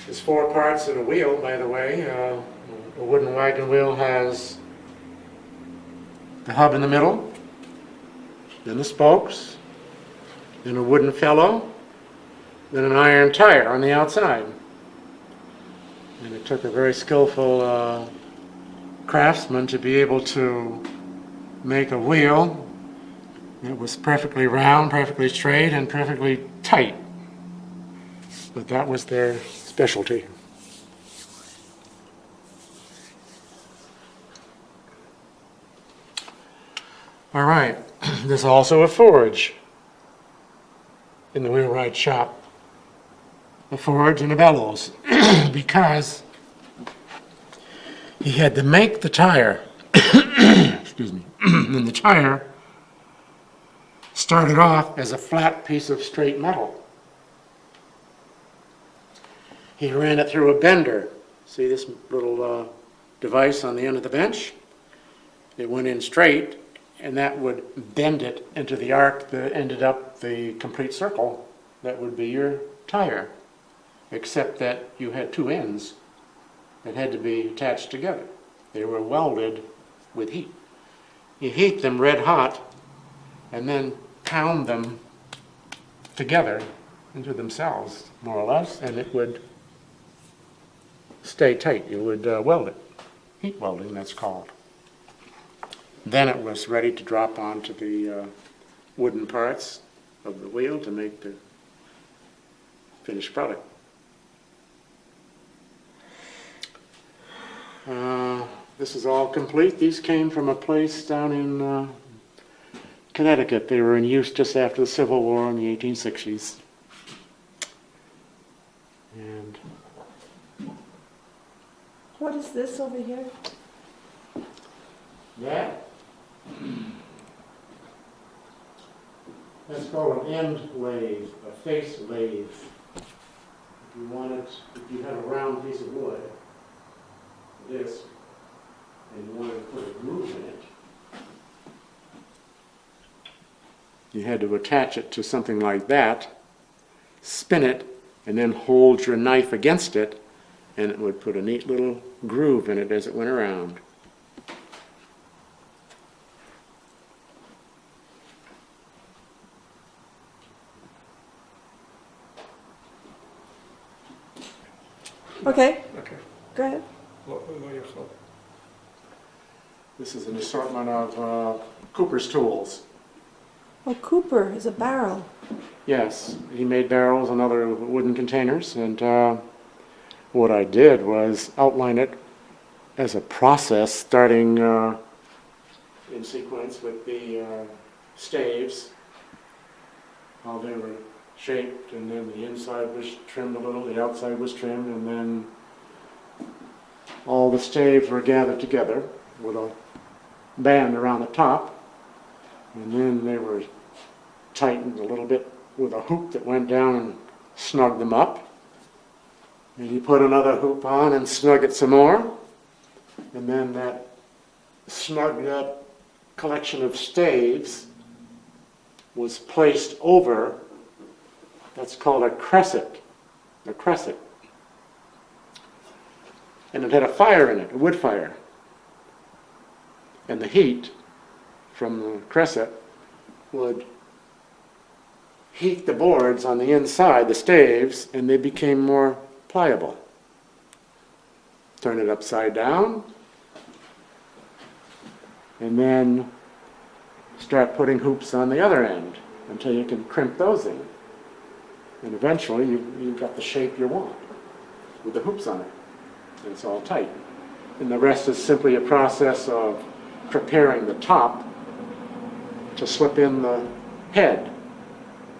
There's 4 parts in a wheel, by the way. A wooden wagon wheel has the hub in the middle, then the spokes, then a wooden felloe, then an iron tire on the outside. And it took a very skillful craftsman to be able to make a wheel that was perfectly round, perfectly straight, and perfectly tight. But that was their specialty. All right, there's also a forge in the wheelwright shop. A forge and a bellows, because he had to make the tire. Excuse me. And the tire started off as a flat piece of straight metal. He ran it through a bender. See this little device on the end of the bench? It went in straight, and that would bend it into the arc that ended up the complete circle. That would be your tire, except that you had 2 ends that had to be attached together. They were welded with heat. You heat them red hot and then pound them together into themselves, more or less, and it would stay tight. You would weld it. Heat welding, that's called. Then it was ready to drop onto the wooden parts of the wheel to make the finished product. This is all complete. These came from a place down in Connecticut. They were in use just after the Civil War in the 1860s. And What is this over here? that That's called an end lathe, a face lathe. If you wanted, if you had a round piece of wood, this, and you wanted to put a groove in it, you had to attach it to something like that, spin it, and then hold your knife against it, and it would put a neat little groove in it as it went around. Okay, Okay. go ahead. לא יכול. This is an assortment of Cooper's tools. Oh, Cooper is a barrel. Yes, he made barrels and other wooden containers, and what I did was outline it as a process, starting in sequence with the staves, how they were shaped, and then the inside was trimmed a little, the outside was trimmed, and then all the staves were gathered together with a band around the top, and then they were tightened a little bit with a hoop that went down and snugged them up. And you put another hoop on and snug it some more, and then that snugged up collection of staves was placed over. That's called a cresset. A cresset. And it had a fire in it, a wood fire. And the heat from the cresset would heat the boards on the inside, the staves, and they became more pliable. Turn it upside down, and then start putting hoops on the other end until you can crimp those in. And eventually you've got the shape you want with the hoops on it. And it's all tight. And the rest is simply a process of preparing the top to slip in the head,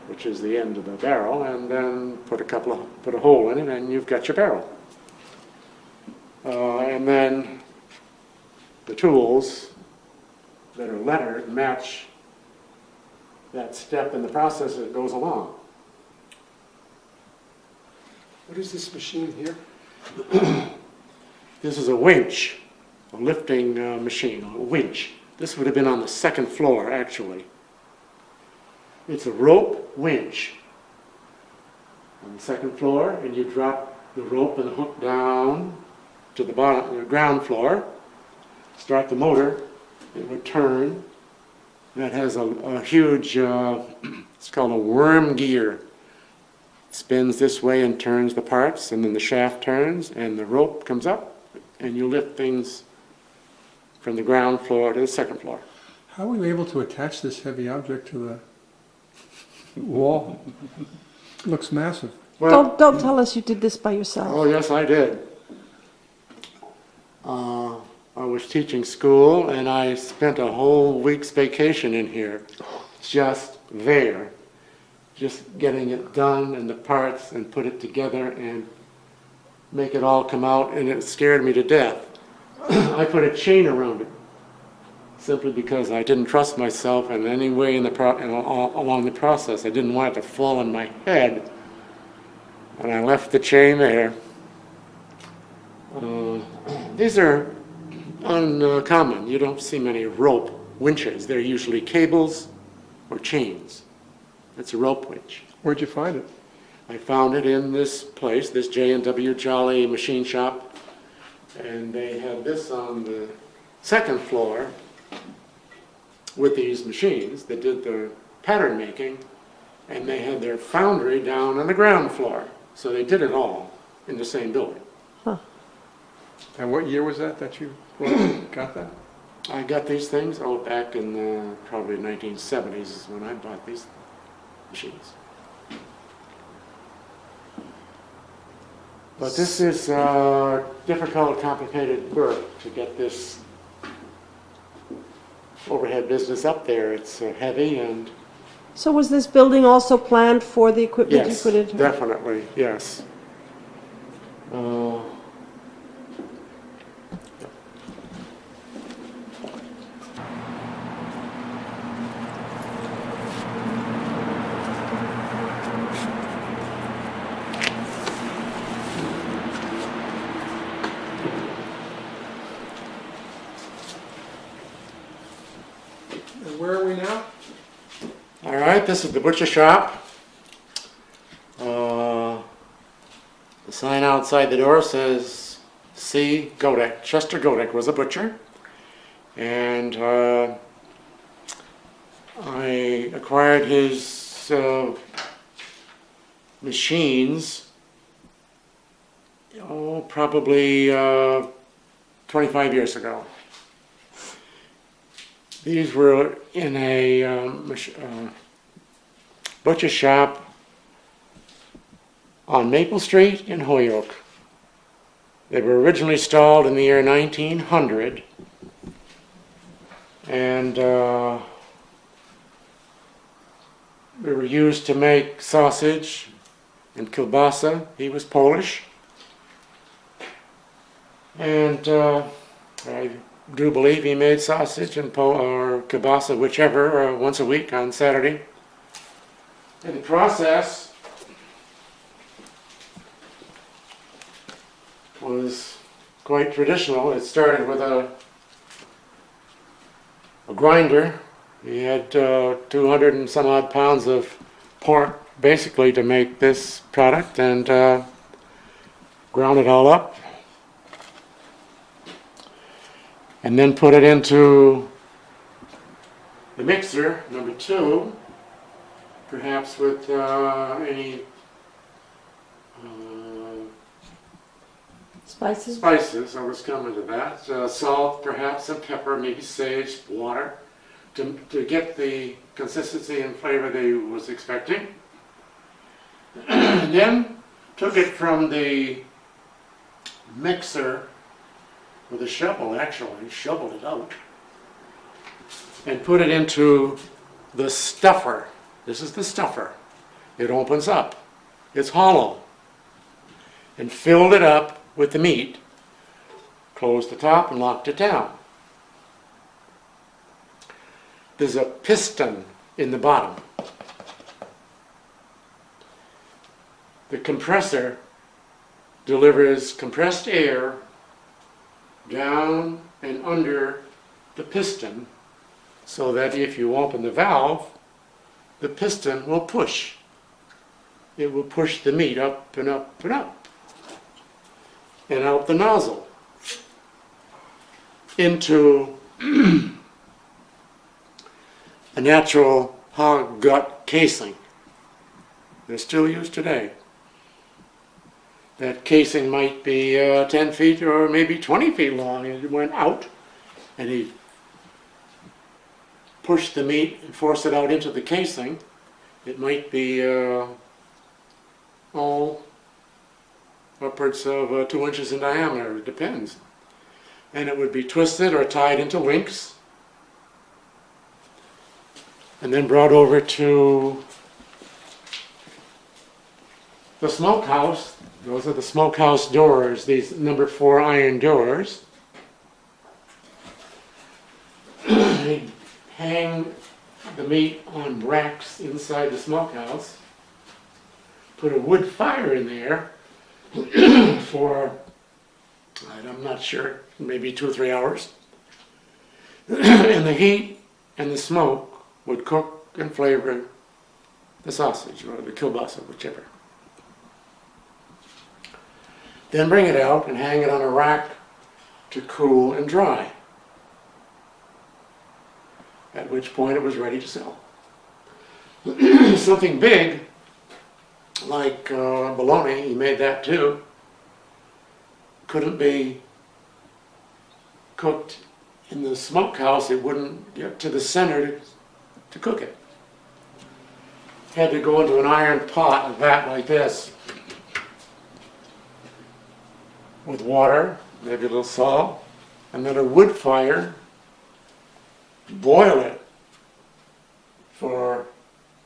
which is the end of the barrel, and then put a hole in it, and you've got your barrel. And then the tools that are lettered match that step in the process that goes along. What is this machine here? This is a winch, a lifting machine, a winch. This would have been on the second floor, actually. It's a rope winch on the second floor, and you drop the rope and the hook down to the bottom, the ground floor, start the motor, it would turn. That has a huge, it's called a worm gear. It spins this way and turns the parts, and then the shaft turns, and the rope comes up, and you lift things from the ground floor to the second floor. How were you able to attach this heavy object to the wall? It looks massive. Well, Don't tell us you did this by yourself. oh, yes, I did. I was teaching school, and I spent a whole week's vacation in here, just there, just getting it done and the parts and put it together and make it all come out, and it scared me to death. I put a chain around it, simply because I didn't trust myself in any way along the process. I didn't want it to fall on my head, and I left the chain there. These are uncommon. You don't see many rope winches. They're usually cables or chains. It's a rope winch. Where'd you find it? I found it in this place, this J&W Jolly machine shop, and they had this on the second floor with these machines that did the pattern making, and they had their foundry down on the ground floor. So they did it all in the same building. And what year was that you got that? I got these things back in probably 1970s is when I bought these machines. But this is difficult, complicated work to get this overhead business up there. It's heavy and... So was this building also planned for the equipment Yes, you put into it? definitely, yes. where are we now? All right, this is the butcher shop. The sign outside the door says C. Godek. Chester Godek was a butcher. And I acquired his machines, probably 25 years ago. These were in a butcher shop on Maple Street in Holyoke. They were originally installed in the year 1900, and they were used to make sausage and kielbasa. He was Polish, and I do believe he made sausage and or kielbasa, whichever, once a week on Saturday. In the process was quite traditional. It started with a grinder. He had 200 and some odd pounds of pork basically to make this product, and ground it all up and then put it into the mixer, number 2, perhaps with any spices. I was coming to that. Salt, perhaps, and pepper, maybe sage, water, to get the consistency and flavor they was expecting. And then took it from the mixer with a shovel, actually, shoveled it out, and put it into the stuffer. This is the stuffer. It opens up. It's hollow. And filled it up with the meat, closed the top and locked it down. There's a piston in the bottom. The compressor delivers compressed air down and under the piston, so that if you open the valve, the piston will push. It will push the meat up and up and up, and out the nozzle into a natural hog gut casing. They're still used today. That casing might be 10 feet or maybe 20 feet long, and it went out, and he pushed the meat and forced it out into the casing. It might be all upwards of 2 inches in diameter, it depends. And it would be twisted or tied into links, and then brought over to the smokehouse. Those are the smokehouse doors, these number 4 iron doors. They hang the meat on racks inside the smokehouse, put a wood fire in there for, I'm not sure, maybe 2 or 3 hours. And the heat and the smoke would cook and flavor the sausage or the kielbasa, whichever. Then bring it out and hang it on a rack to cool and dry, at which point it was ready to sell. Something big, like bologna, he made that too, couldn't be cooked in the smokehouse. It wouldn't get to the center to cook it. Had to go into an iron pot, a vat like this, with water, maybe a little salt, and then a wood fire, boil it for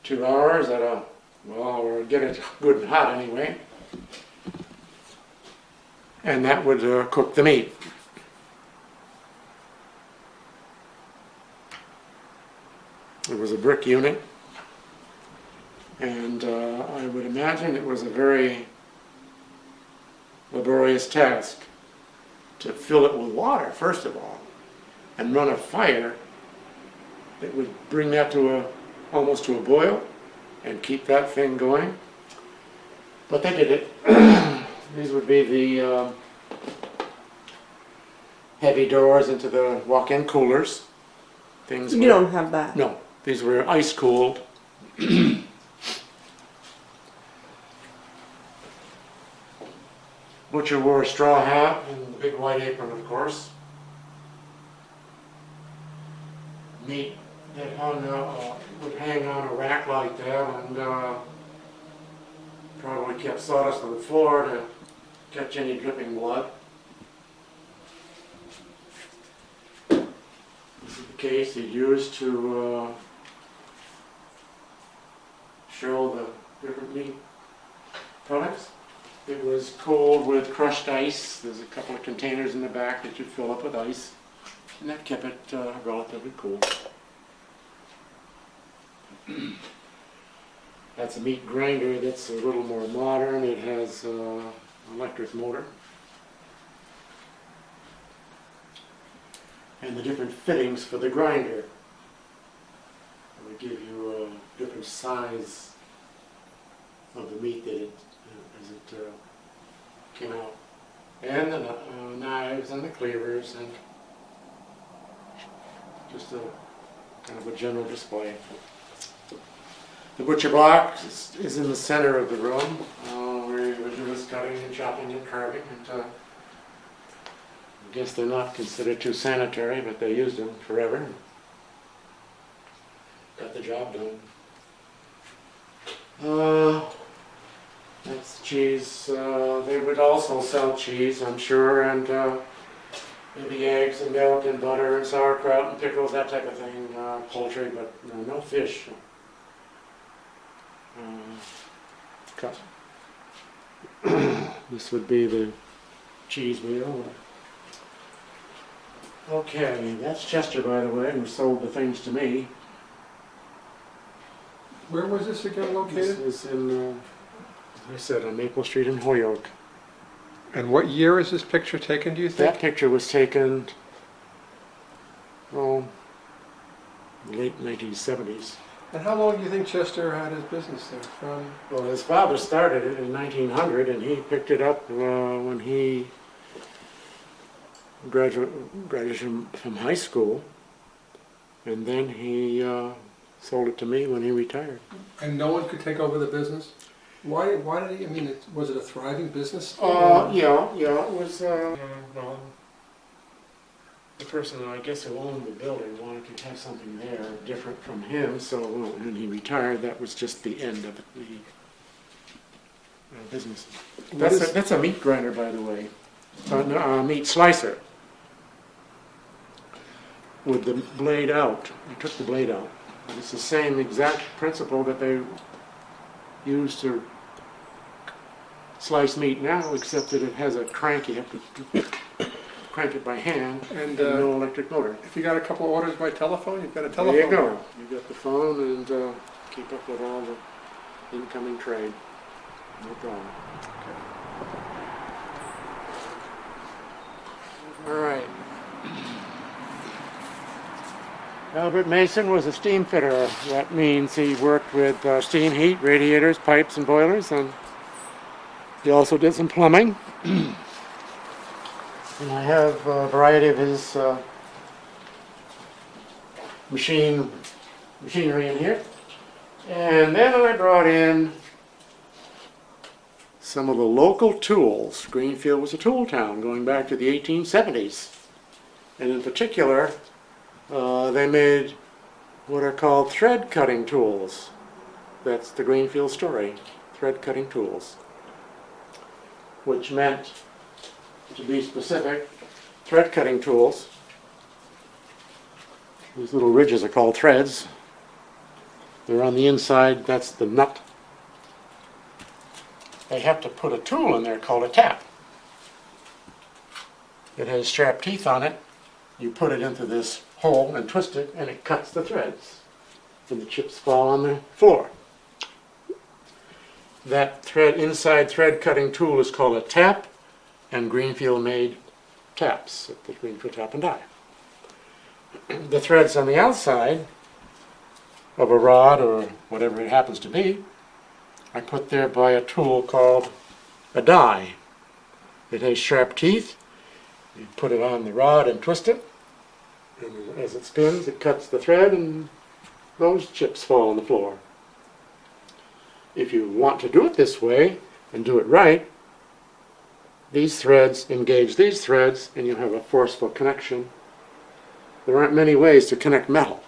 2 hours at a, well, or get it good and hot anyway, and that would cook the meat. It was a brick unit, and I would imagine it was a very laborious task to fill it with water, first of all, and run a fire that would bring that to almost to a boil and keep that thing going. But they did it. These would be the heavy doors into the walk-in coolers. Things You don't have that. No, these were ice cooled. Butcher wore a straw hat and the big white apron, of course. Meat that would hang on a rack like that, and probably kept sawdust on the floor to catch any dripping blood. This is the case he used to show the different meat products. It was cooled with crushed ice. There's a couple of containers in the back that you fill up with ice, and that kept it relatively cool. That's a meat grinder that's a little more modern. It has an electric motor. And the different fittings for the grinder. It would give you a different size of the meat that as it came out. And the knives and the cleavers and just a kind of a general display. The butcher block is in the center of the room where he would do his cutting and chopping and carving. And, I guess they're not considered too sanitary, but they used them forever. Got the job done. That's cheese. They would also sell cheese, I'm sure, and maybe eggs and milk and butter and sauerkraut and pickles, that type of thing. Poultry, but no fish. Cut. This would be the cheese wheel. Okay, that's Chester, by the way, who sold the things to me. Where was this again located? This is in, as I said, on Maple Street in Holyoke. And what year is this picture taken, do you That think? picture was taken, late 1970s. And how long do you think Chester had his business there from? Well, his father started it in 1900, and he picked it up when he graduated from high school, and then he sold it to me when he retired. And no one could take over the business? Why did he, I mean, was it a thriving business? Yeah, it was, well, the person, I guess, who owned the building wanted to have something there different from him, so when he retired, that was just the end of the business. That's a meat grinder, by the way. A meat slicer with the blade out. You took the blade out. It's the same exact principle that they use to slice meat now, except that it has a crank. You have to crank it by hand and no electric motor. If you got a couple of orders by telephone, you've got a telephone. There you go. You got the phone and keep up with all the incoming trade. No problem. All right. Albert Mason was a steam fitter. That means he worked with steam heat, radiators, pipes, and boilers, and he also did some plumbing. And I have a variety of his machinery in here. And then I brought in some of the local tools. Greenfield was a tool town going back to the 1870s. And in particular, they made what are called thread cutting tools. That's the Greenfield story, thread cutting tools. Which meant, to be specific, thread cutting tools. These little ridges are called threads. They're on the inside, that's the nut. They have to put a tool in there called a tap. It has sharp teeth on it. You put it into this hole and twist it, and it cuts the threads. And the chips fall on the floor. That inside thread cutting tool is called a tap, and Greenfield made taps at the Greenfield Tap and Die. The threads on the outside of a rod or whatever it happens to be, I put there by a tool called a die. It has sharp teeth. You put it on the rod and twist it, and as it spins, it cuts the thread, and those chips fall on the floor. If you want to do it this way and do it right, these threads engage these threads, and you have a forceful connection. There aren't many ways to connect metal.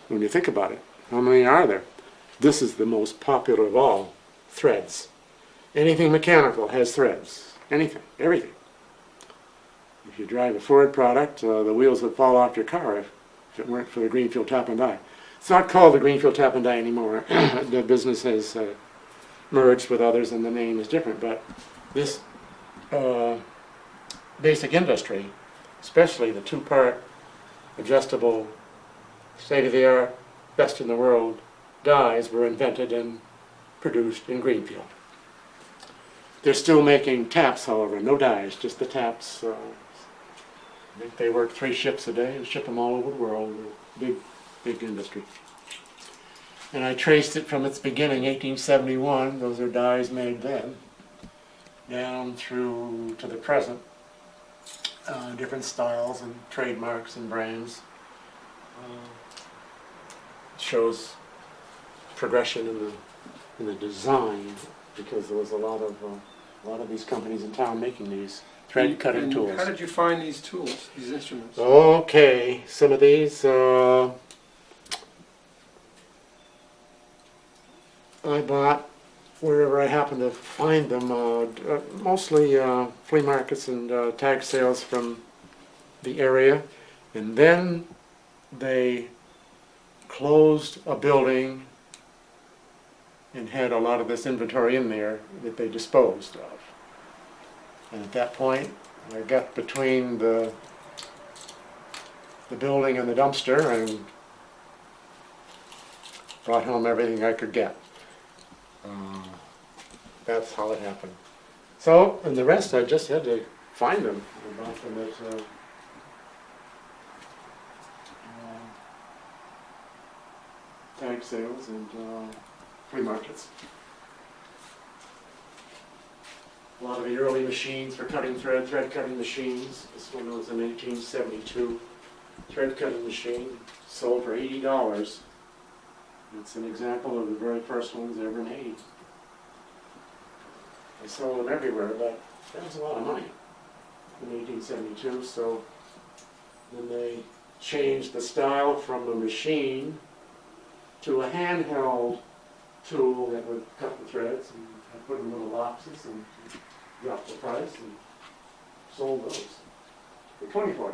When you think about it, how many are there? This is the most popular of all, threads. Anything mechanical has threads. Anything, everything. If you drive a Ford product, the wheels would fall off your car if it weren't for the Greenfield tap and die. It's not called the Greenfield tap and die anymore. The business has merged with others and the name is different, but this basic industry, especially the two-part adjustable, state-of-the-art, best in the world dies, were invented and produced in Greenfield. They're still making taps, however, no dies, just the taps. I think they work 3 ships a day and ship them all over the world. Big, big industry. And I traced it from its beginning, 1871, those are dies made then, down through to the present. Different styles and trademarks and brands. It shows progression in the design, because there was a lot of these companies in town making these thread cutting tools. How did you find these tools, these instruments? Okay, some of these I bought wherever I happened to find them, mostly flea markets and tag sales from the area. And then they closed a building and had a lot of this inventory in there that they disposed of. And at that point, I got between the building and the dumpster and brought home everything I could get. That's how it happened. So, and the rest I just had to find them. I bought them at tag sales and flea markets. A lot of the early machines for cutting thread cutting machines. This one was an 1872 thread cutting machine, sold for $80. It's an example of the very first ones ever made. They sold them everywhere, but that was a lot of money in 1872, so then they changed the style from a machine to a handheld tool that would cut the threads, and I put in little boxes and dropped the price and sold those for $24.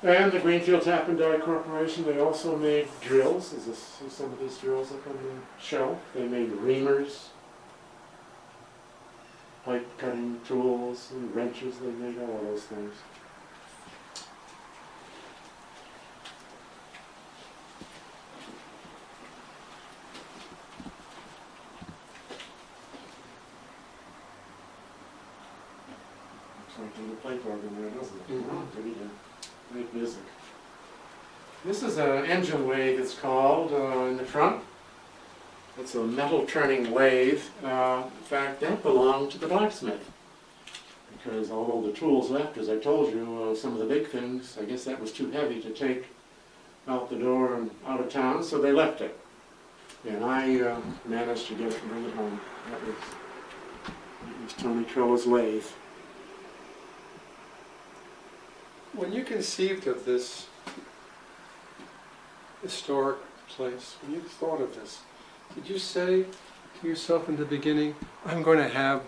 And the Greenfield Tap and Die Corporation, they also made drills. See some of these drills up on the shelf. They made reamers, pipe cutting tools, and wrenches. They made all of those things. Looks like a little plate organ there, doesn't it? Mm-hmm. Pretty good. Make music. This is an engine lathe, it's called, in the front. It's a metal turning lathe. In fact, that belonged to the blacksmith. Because although the tools left, as I told you, some of the big things, I guess that was too heavy to take out the door and out of town, so they left it. And I managed to get it and bring it home. That was Tony Trilla's lathe. When you conceived of this historic place, when you thought of this, did you say to yourself in the beginning, I'm going to have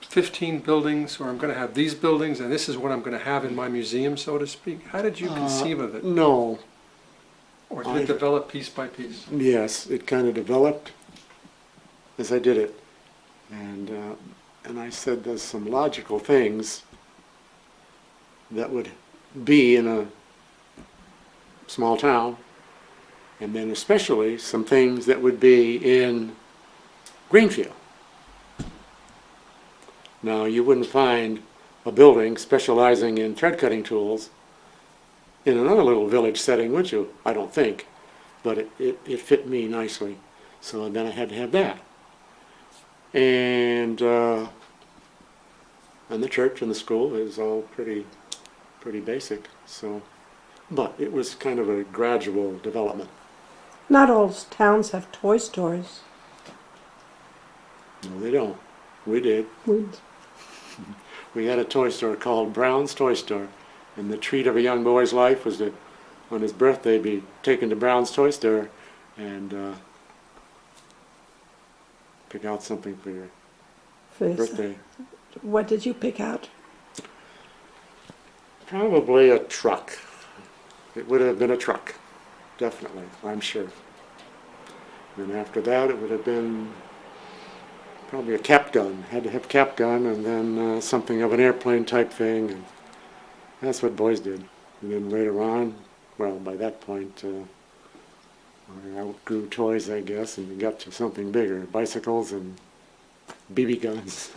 15 buildings, or I'm going to have these buildings, and this is what I'm going to have in my museum, so to speak? How did you conceive of it? No. Or did it develop piece by piece? Yes, it kind of developed as I did it. And I said there's some logical things that would be in a small town, and then especially some things that would be in Greenfield. Now, you wouldn't find a building specializing in thread cutting tools in another little village setting, would you? I don't think. But it fit me nicely. So then I had to have that. And the church and the school is all pretty basic. So, but it was kind of a gradual development. Not all towns have toy stores. No, they don't. We did. We had a toy store called Brown's Toy Store, and the treat of a young boy's life was to, on his birthday, be taken to Brown's Toy Store and pick out something for your birthday. What did you pick out? Probably a truck. It would have been a truck, definitely, I'm sure. And after that, it would have been probably a cap gun. Had to have cap gun, and then something of an airplane type thing. And that's what boys did. And then later on, well, by that point, I outgrew toys, I guess, and we got to something bigger: bicycles and BB guns.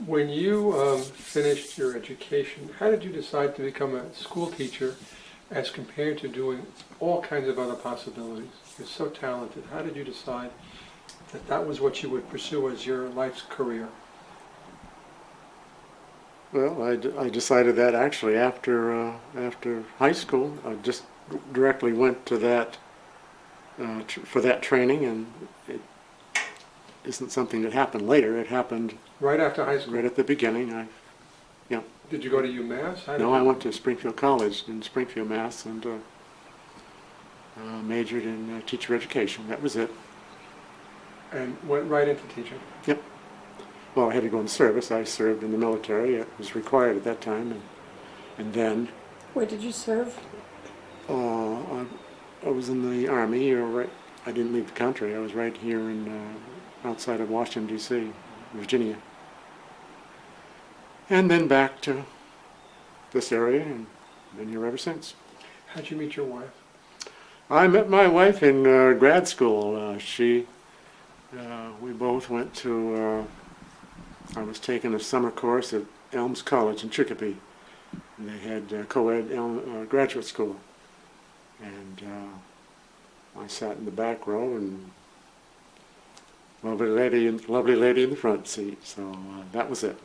When you finished your education, how did you decide to become a school teacher as compared to doing all kinds of other possibilities? You're so talented. How did you decide that that was what you would pursue as your life's career? Well, I decided that actually after high school. I just directly went to that for that training, and it isn't something that happened later. It happened Right after high school? right at the beginning. Did you go to UMass? No, I went to Springfield College in Springfield, Mass, and majored in teacher education. That was it. And went right into teaching? Yep. Well, I had to go in service. I served in the military. It was required at that time, and then Where did you serve? I was in the Army. I didn't leave the country. I was right here in outside of Washington, D.C., Virginia. And then back to this area, and been here ever since. How'd you meet your wife? I met my wife in grad school. We both went to, I was taking a summer course at Elms College in Chicopee. And they had co-ed graduate school. And I sat in the back row, and lovely lady in the front seat. So that was it.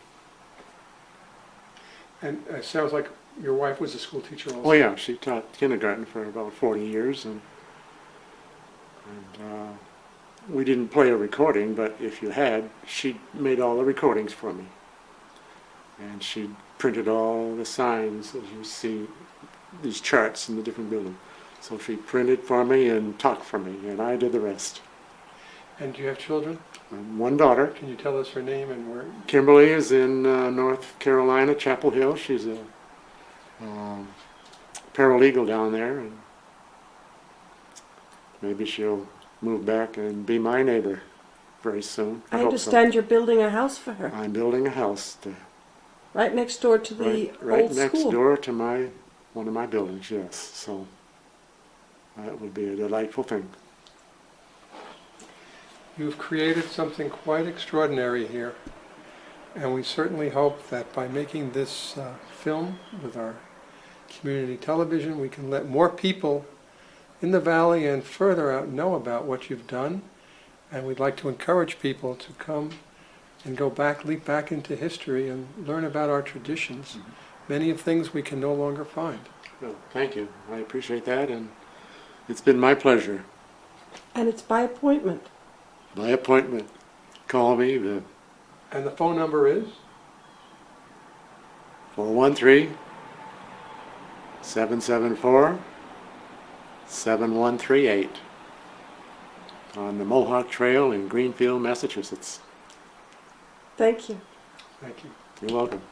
And it sounds like your wife was a school teacher also. Oh yeah, she taught kindergarten for about 40 years, and we didn't play a recording, but if you had, she made all the recordings for me. And she printed all the signs, as you see, these charts in the different buildings. So she printed for me and talked for me, and I did the rest. And do you have children? One daughter. Can you tell us her name and where? Kimberly is in North Carolina, Chapel Hill. She's a paralegal down there, and maybe she'll move back and be my neighbor very soon. I hope understand you're building a house for her. I'm building a house Right next door to the right old next school. door to one of my buildings. Yes, so that would be a delightful thing. You've created something quite extraordinary here, and we certainly hope that by making this film with our community television, we can let more people in the valley and further out know about what you've done, and we'd like to encourage people to come and leap back into history and learn about our traditions, many of things we can no longer find. Well, thank you. I appreciate that, and it's been my pleasure. And it's by appointment. By appointment. Call me, And the phone number is? 413-774-7138 on the Mohawk Trail in Greenfield, Massachusetts. Thank you. Thank you. You're welcome.